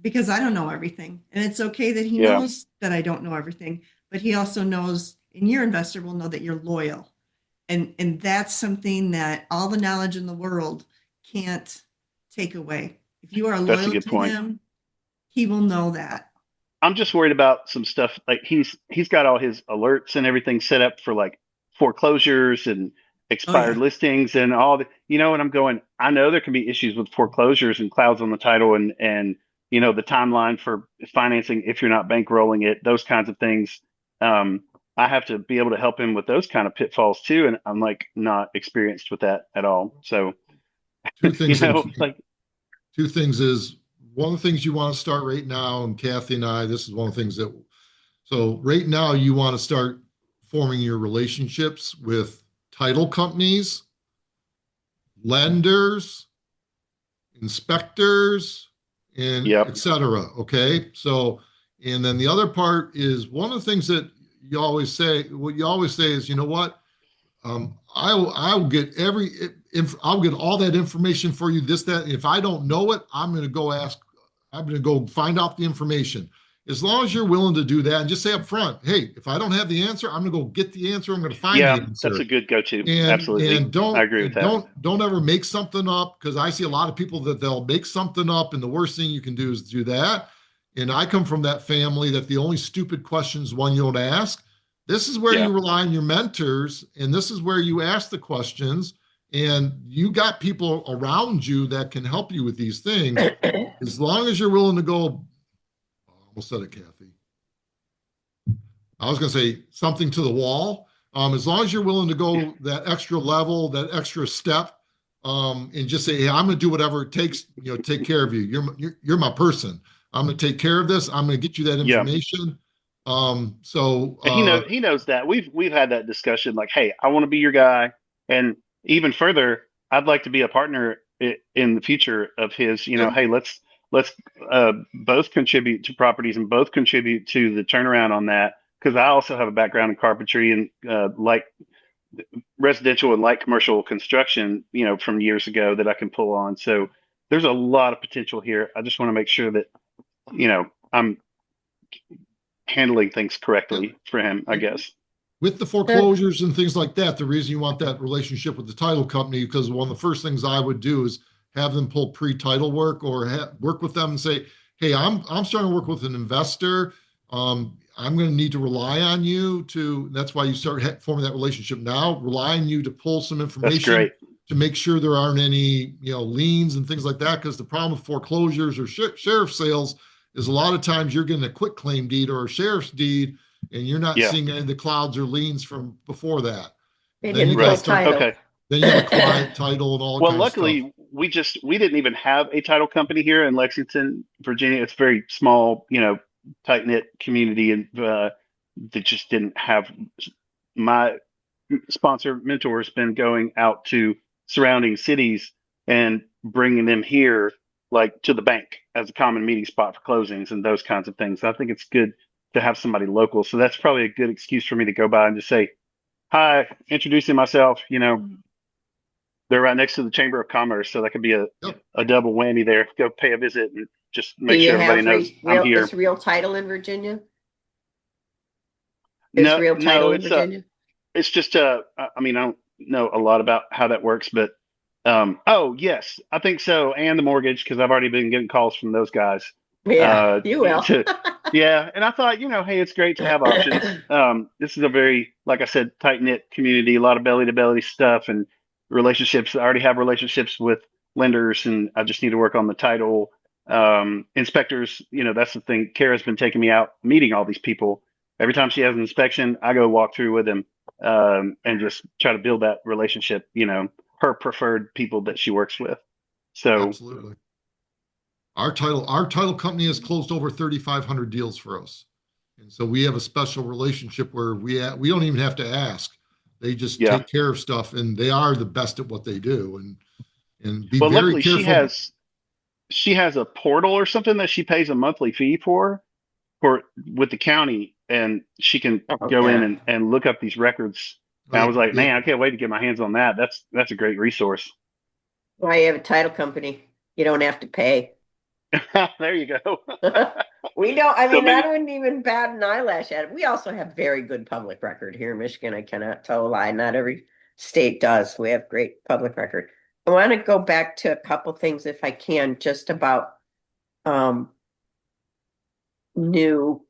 Because I don't know everything. And it's okay that he Yeah, knows that I don't know everything, but he also knows, and your investor will know that you're loyal. And that's something that all the knowledge in the world can't take away. If you are that's a loyal good to point. him, he will know that. I'm just worried about some stuff. Like he's got all his alerts and everything set up for like foreclosures and Oh expired yeah. listings and all the, and I'm going, I know there can be issues with foreclosures and clouds on the title and the timeline for financing if you're not bankrolling it, those kinds of things. I have to be able to help him with those kind of pitfalls too, and I'm like not experienced with that at all. So, Two things in like, two things is one of the things you want to start right now, and Kathy and I, this is one of the things that, so right now you want to start forming your relationships with title companies, lenders, inspectors, and yep, et cetera. Okay. So, and then the other part is one of the things that what you always say is, you know what? I'll get I'll get all that information for you, this, that. If I don't know it, I'm going to go find out the information. As long as you're willing to do that and just say up front, hey, if I don't have the answer, I'm going to go get the answer. I'm going to find yeah, the that's a answer. good go-to. And Absolutely, I agree with that. don't ever make something up, because I see a lot of people that they'll make something up, and the worst thing you can do is do that. And I come from that family that the only stupid questions one you don't ask. This is where Yeah, you rely on your mentors, and this is where you ask the questions, and you got people around you that can help you with these things. As long as you're willing to go, I almost said it, Kathy. I was going to say something to the wall. As long as you're willing to go that extra level, that extra step, and just say, "Hey, I'm going to do whatever it takes. Take care of you. You're my person. I'm going to take care of this. I'm going to get you that yeah. information." So And he knows that. We've had that discussion like, hey, I want to be your guy. And even further, I'd like to be a partner in the future of his, yep, hey, let's both contribute to properties and both contribute to the turnaround on that. Because I also have a background in carpentry and light residential and light commercial construction, from years ago that I can pull on. So there's a lot of potential here. I just want to make sure that, I'm handling things yep. correctly for him, I guess. With the Good. foreclosures and things like that, the reason you want that relationship with the title company, because one of the first things I would do is have them pull pre-title work or work with them and say, "Hey, I'm starting to work with an investor. I'm going to need to rely on you to." That's why you start forming that relationship now. Rely on you to pull some That's information great. to make sure there aren't any liens and things like that. Because the problem with foreclosures or sheriff sales is a lot of times you're getting a quick claim deed or a sheriff's deed and you're not Yeah, seeing any of the clouds or liens from before that. They And then you didn't got to pull right. start, title. Okay. then you got to quiet title and all that Well, kind of stuff. luckily, we didn't even have a title company here in Lexington, Virginia. It's a very small, tight knit community, and that just didn't have. My sponsor mentor has been going out to surrounding cities and bringing them here, like to the bank as a common meeting spot for closings and those kinds of things. I think it's good to have somebody local. So that's probably a good excuse for me to go by and just say, hi, introducing myself. They're right next to the Chamber of Commerce, so that could be a, Yep. a double whammy there. Go pay a visit and just Do make you sure everybody have knows I'm is here. real title in Virginia? Is No, real no, title in Virginia? it's just I mean, I don't know a lot about how that works, but oh yes, I think so, and the mortgage because I've already been getting calls from those guys. Yeah, Uh, you will. to yeah, and I thought, hey, it's great to have options. This is a very, like I said, tight knit community, a lot of belly to belly stuff and relationships. I already have relationships with lenders, and I just need to work on the title. Inspectors, that's the thing. Kara's been taking me out meeting all these people. Every time she has an inspection, I go walk through with them and just try to build that relationship, her preferred people that she works with. So, Absolutely. Our title company has closed over 3,500 deals for us. And so we have a special relationship where we don't even have to ask. They just yeah. take care of stuff and they are the best at what they do. And be Well, very luckily careful. she has a portal or something that she pays a monthly fee for with the county, and she can Oh go in yeah. and look up these records. Oh, And I yeah, was like, yeah. man, I can't wait to get my hands on that. That's a great resource. Why you have a title company? You don't have to pay. There you go. We don't, I So mean, I maybe wouldn't even bat an eyelash at it. We also have very good public record here in Michigan. I cannot tell a lie. Not every state does. We have great public record. I want to go back to a couple things if I can, just about um new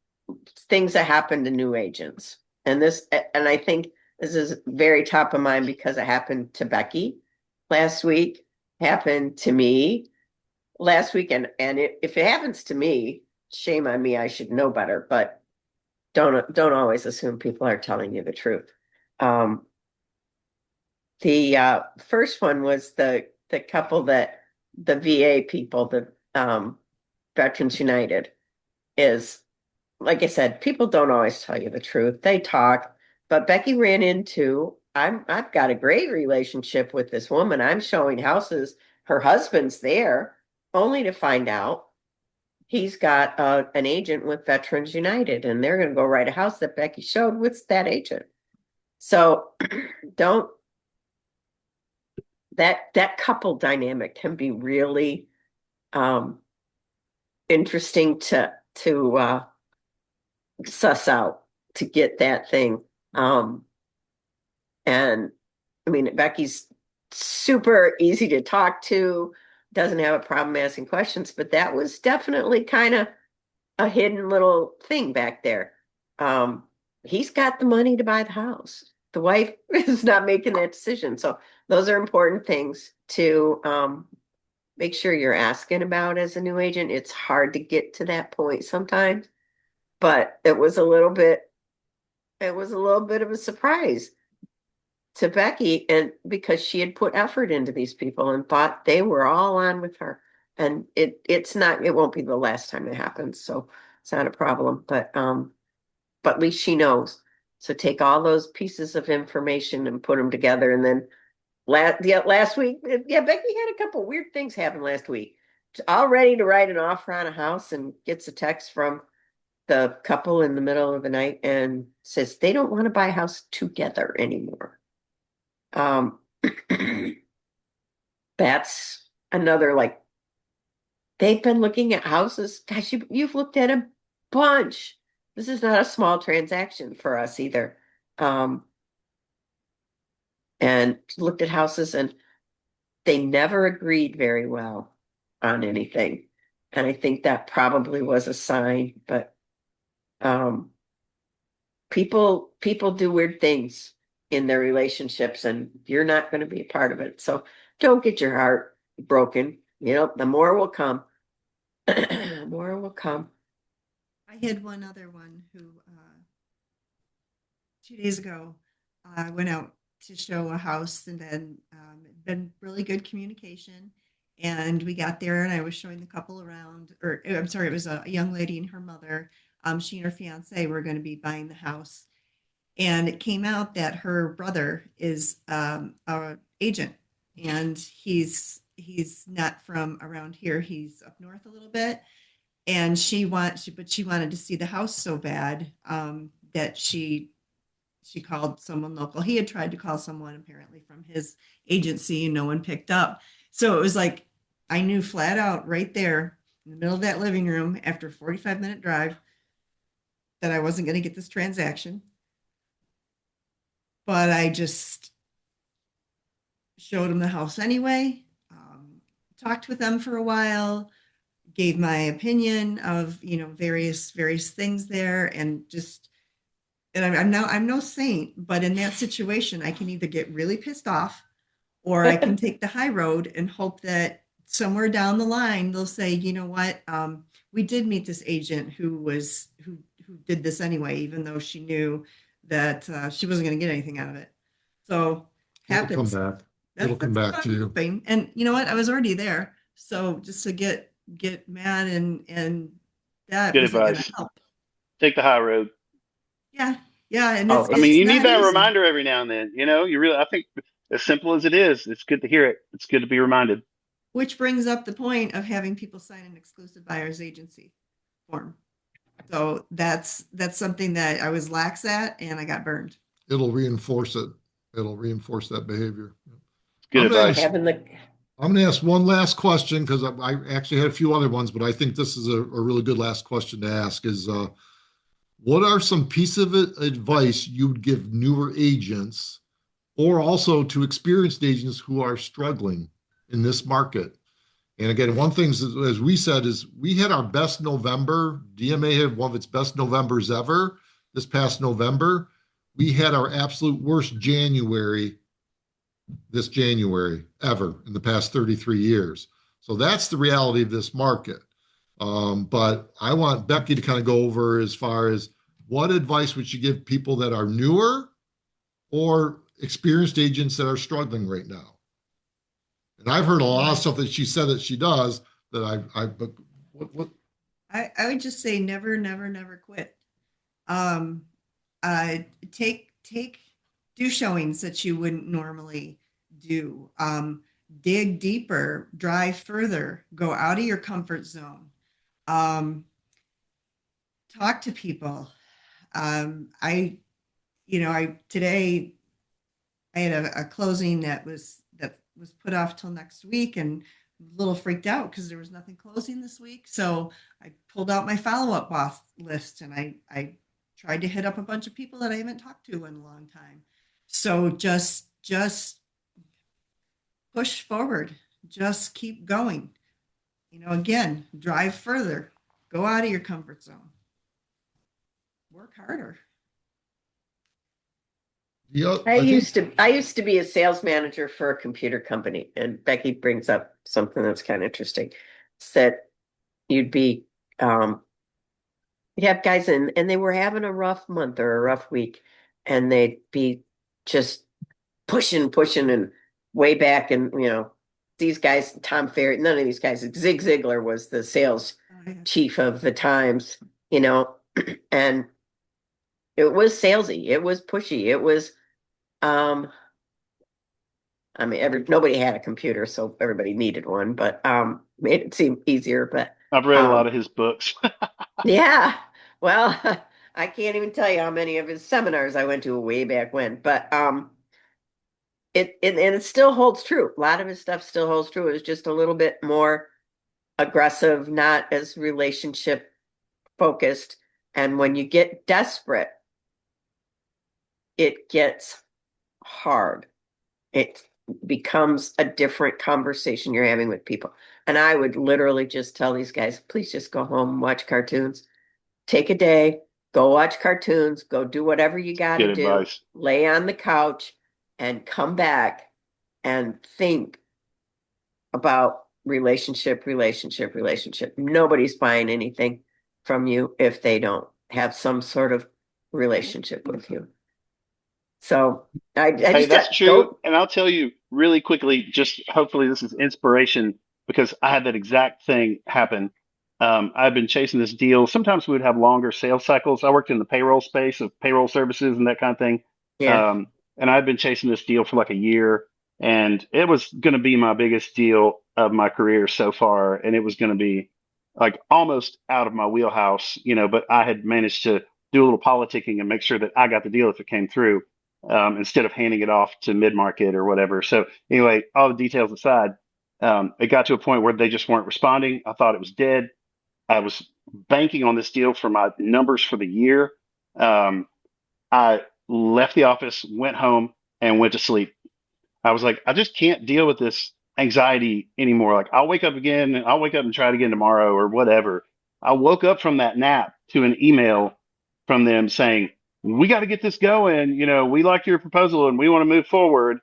things that happen to new agents. And I think this is very top of mind because it happened to Becky last week, happened to me last week, and if it happens to me, shame on me, I should know better, but don't always assume people are telling you the truth. Um, the first one was the couple that the VA people, the Veterans United, is like I said, people don't always tell you the truth. They talk, but Becky ran into I've got a great relationship with this woman. I'm showing houses. Her husband's there, only to find out he's got an agent with Veterans United, and they're going to go write a house that Becky showed with that agent. So don't that couple dynamic can be really um, interesting to suss out to get that thing. Um, and I mean, Becky's super easy to talk to, doesn't have a problem asking questions, but that was definitely kind of a hidden little thing back there. Um, he's got the money to buy the house. The wife is not making that decision. So those are important things to make sure you're asking about as a new agent. It's hard to get to that point sometimes, but it was a little bit of a surprise to Becky, and because she had put effort into these people and thought they were all on with her. And it won't be the last time it happens, so it's not a problem. But but at least she knows. So take all those pieces of information and put them together. And then last week, yeah, Becky had a couple weird things happen last week. All ready to write an offer on a house and gets a text from the couple in the middle of the night and says they don't want to buy a house together anymore. That's another like they've been looking at houses. Gosh, you've looked at a bunch. This is not a small transaction for us either. Um, and looked at houses and they never agreed very well on anything. And I think that probably was a sign, but um, people do weird things in their relationships and you're not going to be a part of it. So don't get your heart broken. You know, the more will come. More will come. I had one other one who 2 days ago I went out to show a house and then it'd been really good communication. And we got there and I was showing the couple around, or I'm sorry, it was a young lady and her mother. She and her fiance were going to be buying the house. And it came out that her brother is a agent and he's not from around here. He's up north a little bit. And but she wanted to see the house so bad that she called someone local. He had tried to call someone apparently from his agency and no one picked up. So it was like, I knew flat out right there in the middle of that living room after a 45-minute drive that I wasn't going to get this transaction. But I just showed him the house anyway, talked with them for a while, gave my opinion of, various things there and just, and I'm no saint, but in that situation, I can either get really pissed off or I can take the high road and hope that somewhere down the line they'll say, you know what, we did meet this agent who did this anyway, even though she knew that she wasn't going to get anything out of it. So happens. It'll come back. It'll come back to you. And you know what? I was already there, so just to get mad and that Good wasn't going to advice. help. Take the high road. Yeah, yeah, and Oh, I mean, it's you need not that easy. reminder every now and then. You really, I think as simple as it is, it's good to hear it. It's good to be reminded. Which brings up the point of having people sign an exclusive buyer's agency form. So that's something that I was lax at and I got burned. It'll reinforce it. It'll reinforce that behavior. Good advice. Having the I'm going to ask one last question because I actually had a few other ones, but I think this is a really good last question to ask is what are some pieces of advice you would give newer agents or also to experienced agents who are struggling in this market? And again, one thing, as we said, is we had our best November. DMA had one of its best Novembers ever this past November. We had our absolute worst January this January ever in the past 33 years. So that's the reality of this market. But I want Becky to kind of go over as far as what advice would you give people that are newer or experienced agents that are struggling right now? And I've heard a lot of stuff that she said that she does that but what? I would just say never quit. Do showings that you wouldn't normally do. Dig deeper, drive further, go out of your comfort zone. Talk to people. Today I had a closing that was put off till next week and a little freaked out because there was nothing closing this week. So I pulled out my follow-up boss list and I tried to hit up a bunch of people that I haven't talked to in a long time. So just push forward, just keep going. Again, drive further, go out of your comfort zone, work harder. Yeah, I used to be a sales manager for a computer company, and Becky brings up something that's kind of interesting. Said you'd have guys in, and they were having a rough month or a rough week, and they'd be just pushing, and way back, and these guys, Tom Ferry, none of these guys. Zig Ziglar was the sales chief of the Times, and It was salesy. It was pushy. It was, um, I mean, nobody had a computer, so everybody needed one, but made it seem easier. But I've read a lot um, of his books. yeah, well, I can't even tell you how many of his seminars I went to way back when. But and it still holds true. A lot of his stuff still holds true. It was just a little bit more aggressive, not as relationship focused. And when you get desperate, it gets hard. It becomes a different conversation you're having with people. And I would literally just tell these guys, please just go home, watch cartoons, take a day, go watch cartoons, go do whatever you got to Good do, advice. lay on the couch and come back and think about relationship. Nobody's buying anything from you if they don't have some sort of relationship with you. So I Hey, just that's true. go. And I'll tell you really quickly, just hopefully this is inspiration because I had that exact thing happen. I've been chasing this deal. Sometimes we would have longer sales cycles. I worked in the payroll space of payroll services and that kind of thing. Yeah, Um, and I've been chasing this deal for like a year, and it was going to be my biggest deal of my career so far. And it was going to be like almost out of my wheelhouse, but I had managed to do a little politicking and make sure that I got the deal if it came through, instead of handing it off to mid market or whatever. So anyway, all the details aside, it got to a point where they just weren't responding. I thought it was dead. I was banking on this deal for my numbers for the year. Um, I left the office, went home, and went to sleep. I was like, I just can't deal with this anxiety anymore. Like, I'll wake up again and I'll wake up and try it again tomorrow or whatever. I woke up from that nap to an email from them saying, we got to get this going. We like your proposal and we want to move forward.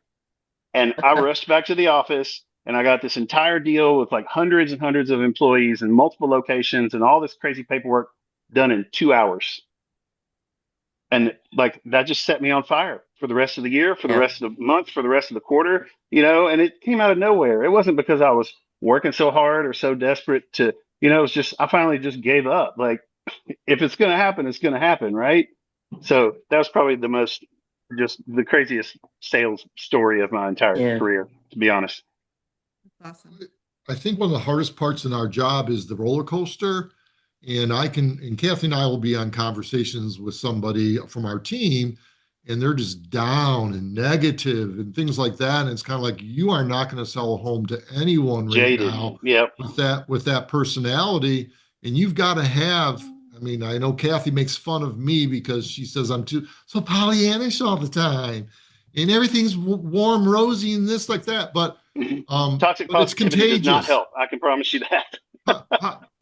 And I rushed back to the office and I got this entire deal with like hundreds and hundreds of employees and multiple locations and all this crazy paperwork done in 2 hours. And like that just set me on fire for the rest of the year, for the yeah, rest of the month, for the rest of the quarter, and it came out of nowhere. It wasn't because I was working so hard or so desperate to, it was just, I finally just gave up. Like, if it's going to happen, it's going to happen. Right. So that was probably just the craziest sales story of my entire yeah, career, to be honest. That's awesome. I think one of the hardest parts in our job is the roller coaster. And Kathy and I will be on conversations with somebody from our team, and they're just down and negative and things like that. And it's kind of like you are not going to sell a home to anyone right Jaded. now Yep. with that personality. And you've got to have, I mean, I know Kathy makes fun of me because she says I'm too so Pollyannish all the time. And everything's warm, rosy, and this like that. But Toxic but it's positivity does not contagious. help. I can promise you that.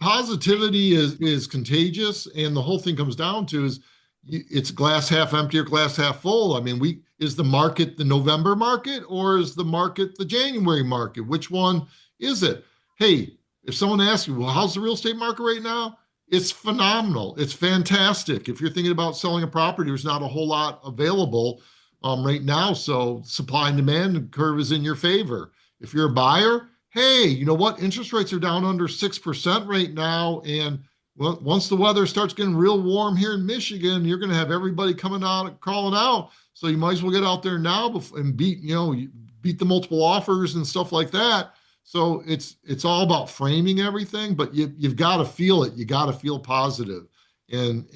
Positivity is contagious, and the whole thing comes down to is it's glass half empty or glass half full. I mean, we is the market the November market or is the market the January market? Which one is it? Hey, if someone asks you, well, how's the real estate market right now? It's phenomenal. It's fantastic. If you're thinking about selling a property, there's not a whole lot available right now, so supply and demand curve is in your favor. If you're a buyer, hey, you know what? Interest rates are down under 6% right now. And well, once the weather starts getting real warm here in Michigan, you're going to have everybody coming out, crawling out. So you might as well get out there now and beat the multiple offers and stuff like that. So it's all about framing everything, but you've got to feel it. You got to feel positive. And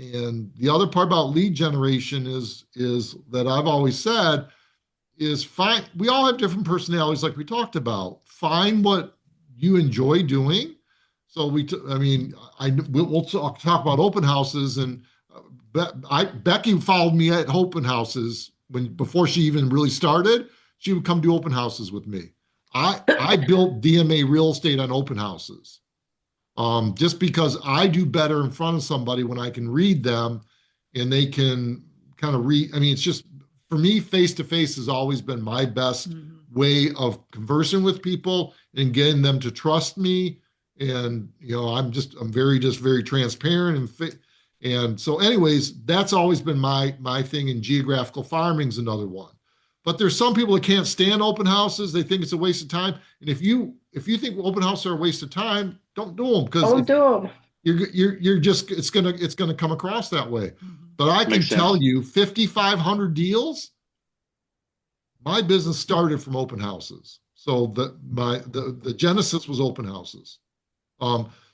the other part about lead generation is that I've always said is find we all have different personalities like we talked about. Find what you enjoy doing. So I mean, we'll talk about open houses, and Becky followed me at open houses before she even really started. She would come do open houses with me. I built DMA real estate on open houses, just because I do better in front of somebody when I can read them and they can kind of read. I mean, it's just for me, face to face has always been my best way of conversing with people and getting them to trust me. And I'm very transparent and so anyways, that's always been my thing. And geographical farming's another one. But there's some people that can't stand open houses. They think it's a waste of time. And if you think open houses are a waste of time, don't do them because don't if do them. you're just it's gonna come across that way. But I can Makes tell sense. you 5,500 deals. My business started from open houses. So the genesis was open houses.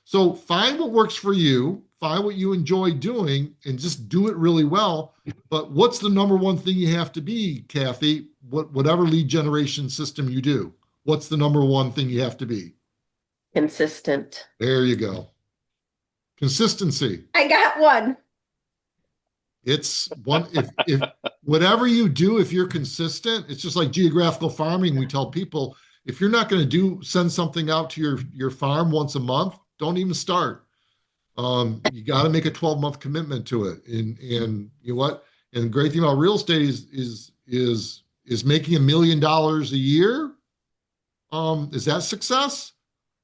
So find what works for you, find what you enjoy doing, and just do it really well. But what's the number one thing you have to be, Kathy? Whatever lead generation system you do, what's the number one thing you have to be? Consistent. There you go. Consistency. I got one. It's one if whatever you do, if you're consistent, it's just like geographical farming. We tell people if you're not going to send something out to your farm once a month, don't even start. You got to make a 12-month commitment to it. And you know what? And the great thing about real estate is making $1 million a year. Is that success?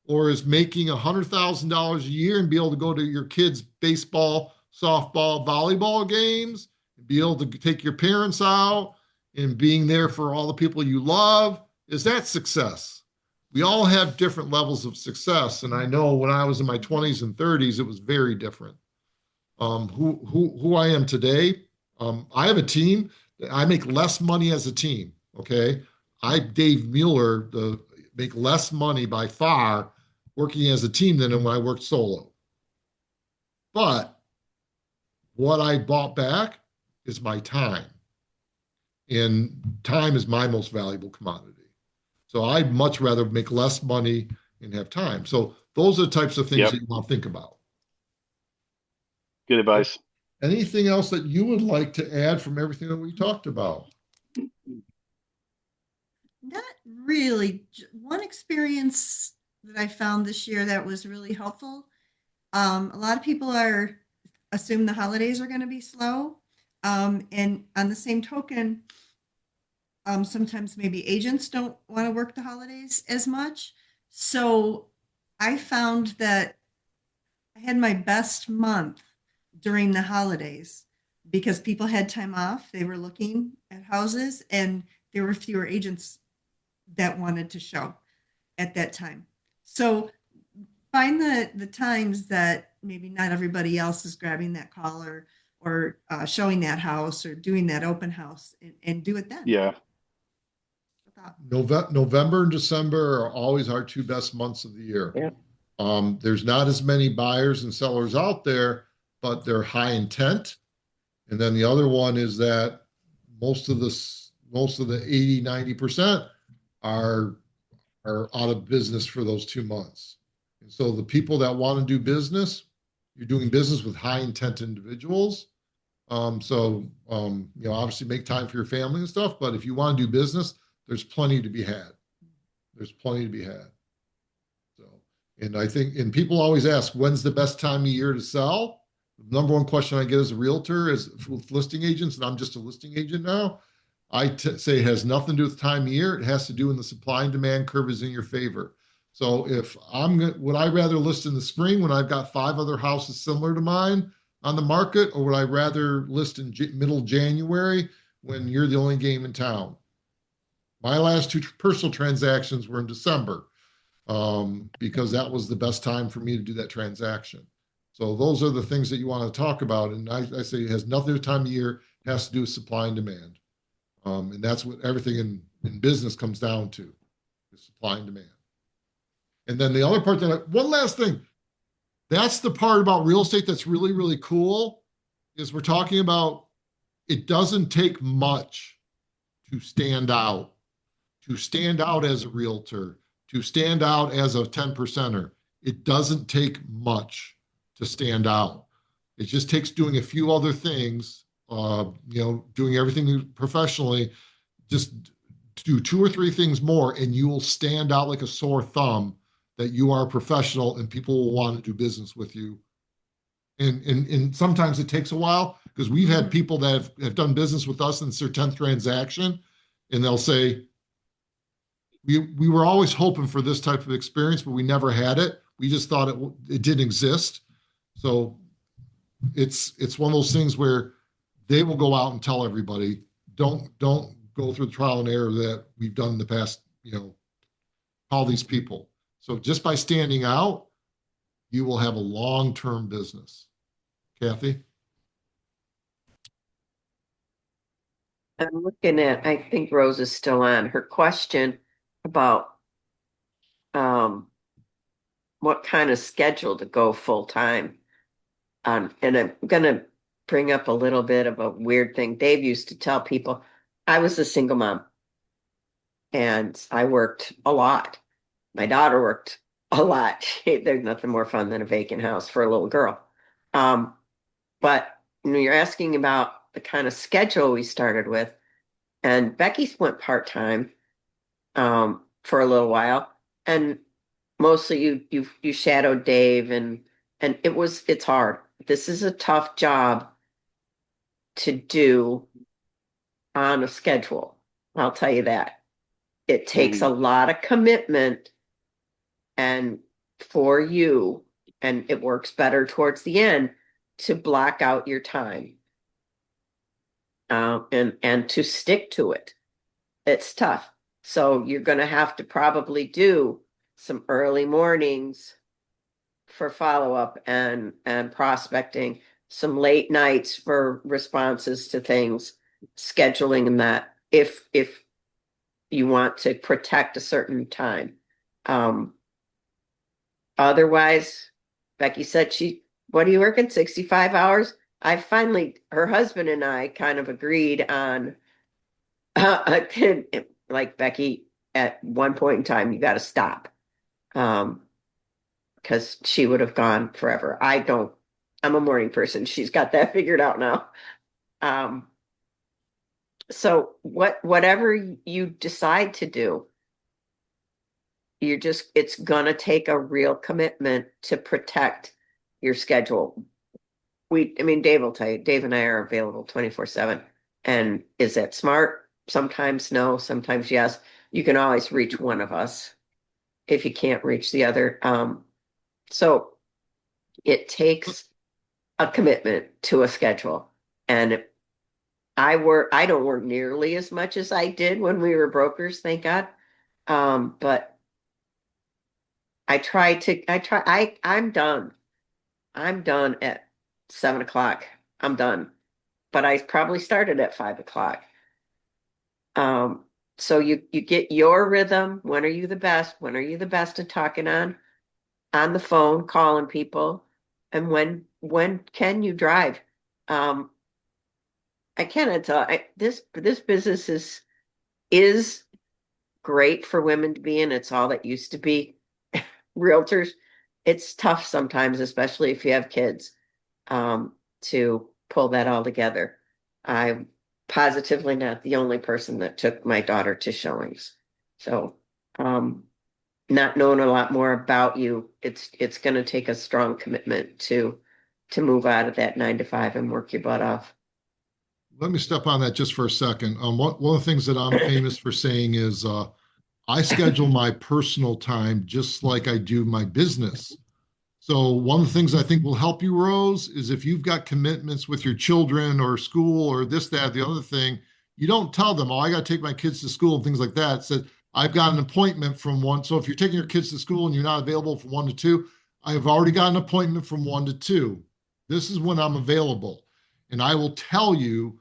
Or is making $100,000 a year and be able to go to your kids' baseball, softball, volleyball games, be able to take your parents out and being there for all the people you love? Is that success? We all have different levels of success. And I know when I was in my 20s and 30s, it was very different. Who I am today, I have a team. I make less money as a team. Okay. Dave Mueller, make less money by far working as a team than when I worked solo. But what I bought back is my time. And time is my most valuable commodity. So I'd much rather make less money and have time. So those are the types of things Yep. that you want to think about. Good advice. Anything else that you would like to add from everything that we talked about? Not really. One experience that I found this year that was really helpful. A lot of people assume the holidays are going to be slow. And on the same token, sometimes maybe agents don't want to work the holidays as much. So I found that I had my best month during the holidays because people had time off. They were looking at houses and there were fewer agents that wanted to show at that time. So find the times that maybe not everybody else is grabbing that call or showing that house or doing that open house and do it then. Yeah. November and December are always our two best months of the year. Yeah. There's not as many buyers and sellers out there, but they're high intent. And then the other one is that most of the 80, 90% are out of business for those 2 months. And so the people that want to do business, you're doing business with high intent individuals. Obviously make time for your family and stuff, but if you want to do business, there's plenty to be had. There's plenty to be had. So, and I think, and people always ask, when's the best time of year to sell? The number one question I get as a realtor is with listing agents, and I'm just a listing agent now. I say it has nothing to do with time of year. It has to do when the supply and demand curve is in your favor. So if would I rather list in the spring when I've got 5 other houses similar to mine on the market, or would I rather list in middle January when you're the only game in town? My last 2 personal transactions were in December because that was the best time for me to do that transaction. So those are the things that you want to talk about. And I say it has nothing to do with time of year. It has to do with supply and demand. And that's what everything in business comes down to, is supply and demand. And then the other part one last thing, that's the part about real estate that's really, really cool, is we're talking about it doesn't take much to stand out as a realtor, to stand out as a 10 percenter. It doesn't take much to stand out. It just takes doing a few other things, doing everything professionally, just do 2 or 3 things more and you will stand out like a sore thumb that you are a professional and people will want to do business with you. And sometimes it takes a while because we've had people that have done business with us and it's their 10th transaction and they'll say, we were always hoping for this type of experience, but we never had it. We just thought it didn't exist. So it's one of those things where they will go out and tell everybody, don't go through the trial and error that we've done in the past, call these people. So just by standing out, you will have a long-term business. Kathy? I'm looking at, I think Rose is still on her question about um, what kind of schedule to go full time on. And I'm gonna bring up a little bit of a weird thing. Dave used to tell people I was a single mom and I worked a lot. My daughter worked a lot. There's nothing more fun than a vacant house for a little girl. Um, but you're asking about the kind of schedule we started with, and Becky went part-time for a little while, and mostly you shadowed Dave, and it's hard. This is a tough job to do on a schedule. I'll tell you that. It takes Hmm. a lot of commitment and for you, and it works better towards the end to block out your time and to stick to it. It's tough. So you're going to have to probably do some early mornings for follow-up and prospecting, some late nights for responses to things, scheduling and that if you want to protect a certain time. Um, Otherwise, Becky said what are you working, 65 hours? Her husband and I kind of agreed on, like Becky, at one point in time, you got to stop. Because she would have gone forever. I don't, I'm a morning person. She's got that figured out now. Um, so whatever you decide to do, it's gonna take a real commitment to protect your schedule. I mean, Dave will tell you, Dave and I are available 24/7. And is that smart? Sometimes no, sometimes yes. You can always reach one of us if you can't reach the other. So it takes a commitment to a schedule. And I don't work nearly as much as I did when we were brokers, thank God. But I'm done. I'm done at 7 o'clock. I'm done. But I probably started at 5 o'clock. Um, so you get your rhythm. When are you the best? When are you the best at talking on the phone, calling people? And when can you drive? Um, I cannot tell. This business is great for women to be in. It's all that used to be. Realtors, it's tough sometimes, especially if you have kids, to pull that all together. I'm positively not the only person that took my daughter to showings. So, um, not knowing a lot more about you, it's going to take a strong commitment to move out of that 9 to 5 and work your butt off. Let me step on that just for a second. One of the things that I'm famous for saying is I schedule my personal time just like I do my business. So one of the things I think will help you, Rose, is if you've got commitments with your children or school or this, that, the other thing, you don't tell them, oh, I got to take my kids to school and things like that. Said, I've got an appointment from one. So if you're taking your kids to school and you're not available from 1 to 2, I've already got an appointment from 1 to 2. This is when I'm available. And I will tell you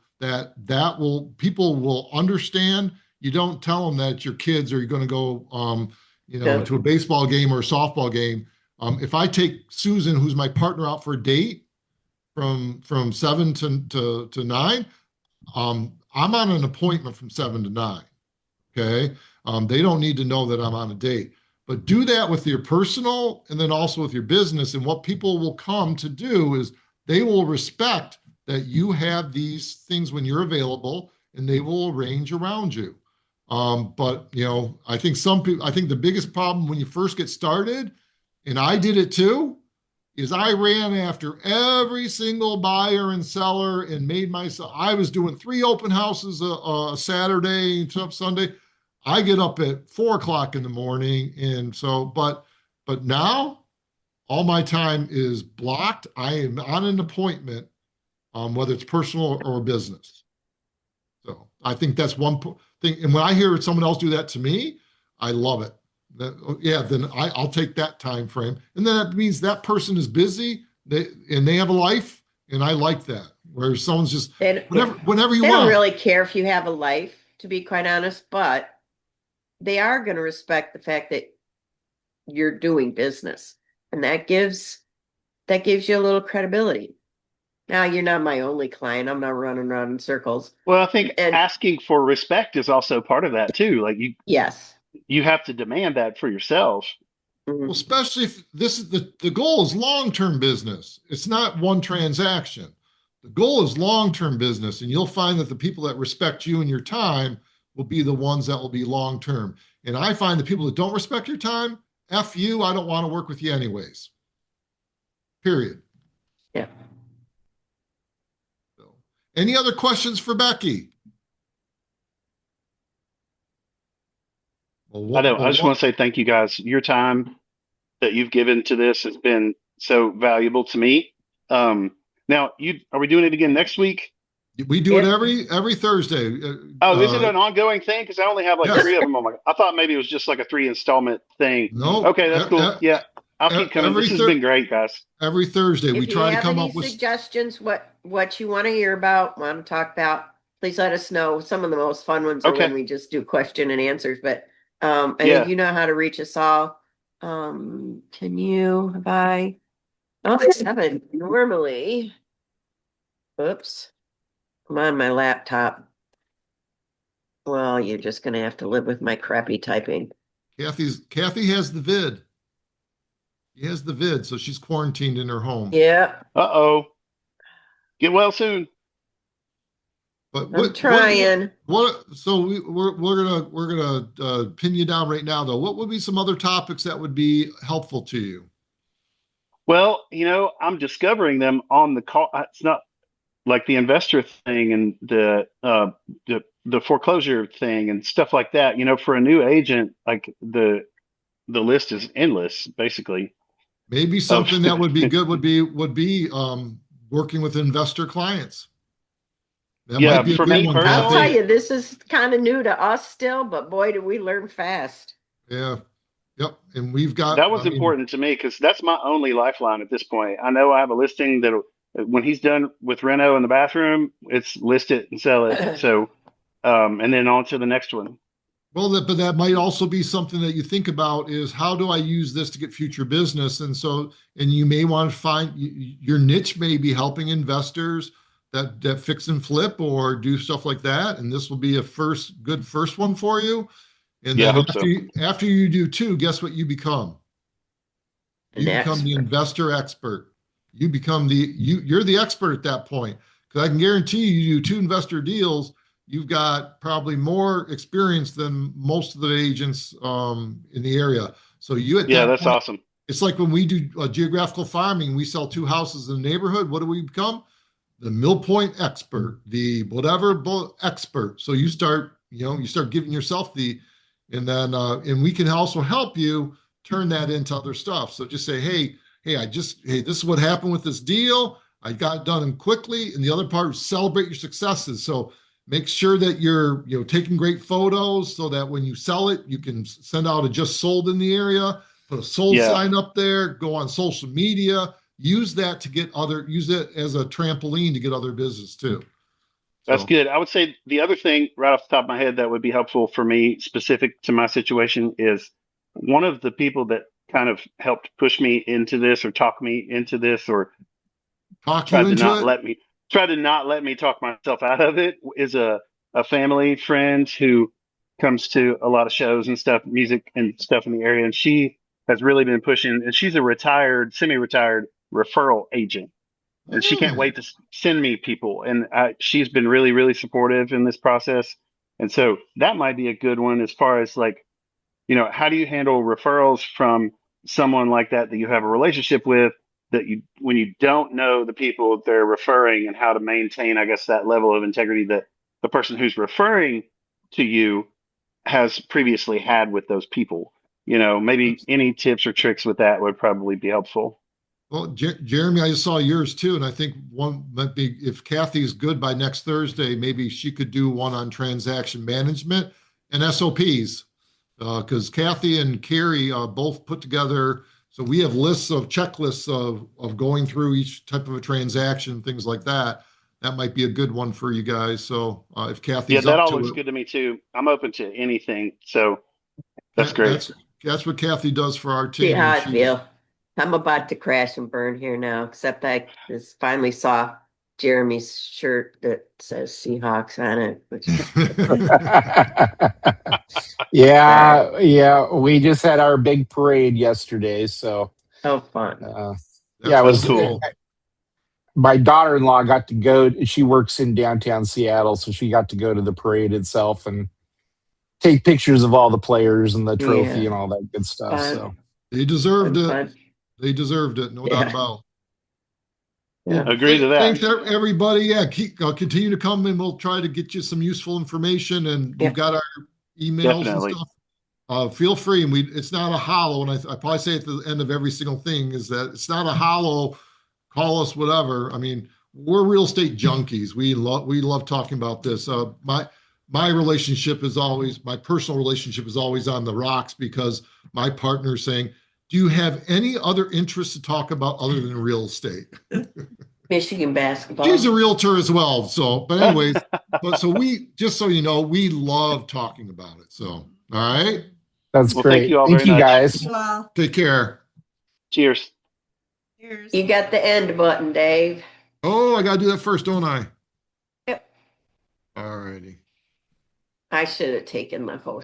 people will understand. You don't tell them that your kids are going to go, Yeah. to a baseball game or a softball game. If I take Susan, who's my partner, out for a date from 7 to 9, I'm on an appointment from 7 to 9. Okay, they don't need to know that I'm on a date, but do that with your personal and then also with your business. And what people will come to do is they will respect that you have these things when you're available, and they will arrange around you. But I think some people, I think the biggest problem when you first get started, and I did it too, is I ran after every single buyer and seller and made myself, I was doing 3 open houses a Saturday and Sunday. I get up at 4 o'clock in the morning. And so, but now all my time is blocked. I am on an appointment, whether it's personal or business. So I think that's one thing. And when I hear someone else do that to me, I love it. Yeah, then I'll take that time frame. And then that means that person is busy, and they have a life, And I like that, where someone's just Yeah. whenever you They don't want. really care if you have a life, to be quite honest, but they are going to respect the fact that you're doing business. And that gives you a little credibility. Now you're not my only client. I'm not running around in circles. Well, I think And asking for respect is also part of that too. Like yes. you have to demand that for yourself. Well, Mhm. especially if this is the goal is long-term business. It's not one transaction. The goal is long-term business, and you'll find that the people that respect you and your time will be the ones that will be long-term. And I find the people that don't respect your time, F you, I don't want to work with you anyways. Period. Yeah. So, any other questions for Becky? I know. I just want to say thank you guys. Your time that you've given to this has been so valuable to me. Now, you are we doing it again next week? We do it Yep. every Thursday. Oh, is it an ongoing thing? Because I only have like Yes. three of them on my. I thought maybe it was just like a three installment thing. No. Okay, that's cool. Yeah, I'll keep coming. Every This has been great, guys. every Thursday we If you try to have come any up with. suggestions, what you want to hear about, want to talk about, please let us know. Some of the most fun ones are when Okay. we just do question and answers, but I think Yeah. you know how to reach us all. Can you have I? Oh, I haven't normally. Oops, I'm on my laptop. Well, you're just gonna have to live with my crappy typing. Kathy has the vid. She has the vid, so she's quarantined in her home. Yeah, Uh-oh. Get well soon. But I'm trying. so we're gonna pin you down right now though. What would be some other topics that would be helpful to you? Well, I'm discovering them on the call. It's not like the investor thing and the foreclosure thing and stuff like that. For a new agent, like the list is endless, basically. Maybe Of something that would be good would be working with investor clients. That might yeah, be a for good me one, I'll tell personally, Kathy. you, this is kind of new to us still, but boy, do we learn fast. Yeah. Yep. And we've got, that was important to me because that's my only lifeline at this point. I know I have a listing that when he's done with reno in the bathroom, it's list it and sell it. So, and then on to the next one. well, but that might also be something that you think about is how do I use this to get future business? And you may want to find your niche may be helping investors that fix and flip or do stuff like that. And this will be a good first one for you. And Yeah, I then hope so. after you do two, guess what you become? An You become the expert. investor expert. You're the expert at that point. Because I can guarantee you do two investor deals, you've got probably more experience than most of the agents in the area. So you at Yeah, that that's point, awesome. it's like when we do geographical farming, we sell two houses in the neighborhood. What do we become? The mill point expert, the whatever expert. So you start giving yourself and we can also help you turn that into other stuff. So just say, hey, this is what happened with this deal. I got it done quickly. And the other part is celebrate your successes. So make sure that you're, taking great photos so that when you sell it, you can send out a just sold in the area, put a sold Yeah, sign up there, go on social media, use it as a trampoline to get other business too. that's So good. I would say the other thing right off the top of my head that would be helpful for me, specific to my situation, is one of the people that kind of helped push me into this or talk me into this or talk you tried to into not it. let me tried to not let me talk myself out of it is a family friend who comes to a lot of shows and stuff, music and stuff in the area, and she has really been pushing. And she's a retired, semi-retired referral agent, and she can't Hmm. wait to send me people. And she's been really, really supportive in this process. And so that might be a good one as far as like, how do you handle referrals from someone like that you have a relationship with that when you don't know the people they're referring and how to maintain, I guess, that level of integrity that the person who's referring to you has previously had with those people. Maybe any tips or tricks with that would probably be helpful. Well, Jeremy, I just saw yours too, and I think one might be if Kathy's good by next Thursday, maybe she could do one on transaction management and SOPs, because Kathy and Carrie both put together So we have lists of checklists of going through each type of a transaction, things like that. That might be a good one for you guys. So if Yeah, Kathy's that up all to looks it, good to me too. I'm open to anything. So that's great. that's what Kathy does for our See team. how And I she's feel. I'm about to crash and burn here now, except I just finally saw Jeremy's shirt that says Seahawks on it, which is Yeah, yeah. We just had our big parade yesterday, so so fun. yeah, it that's That's was. cool. wonderful. My daughter-in-law got to go. She works in downtown Seattle, so she got to go to the parade itself and take pictures of all the players and the trophy Yeah, and all that good stuff. fun, So They deserved fun, it. fun. They deserved it, no doubt Yeah, about it. yeah. Well, Agree to that. thanks everybody. Yeah, continue to come and we'll try to get you some useful information. And you've Yep. got our emails and Definitely. stuff. Feel free, and it's not a hollow. And I probably say at the end of every single thing is that it's not a hollow. Call us, whatever. I mean, we're real estate junkies. We love talking about this. My relationship is always my personal relationship is always on the rocks because my partner is saying, "Do you have any other interests to talk about other than real estate?" Michigan basketball. She's a realtor as well. So, but anyways, so we just so you know, we love talking about it. So, all right, that's Well, thank great. you all Thank very you, much. Thank guys. you all. take care. Cheers. Cheers. You got the end button, Dave. Oh, I gotta do that first, don't I? Yep. All righty. I should have taken the host.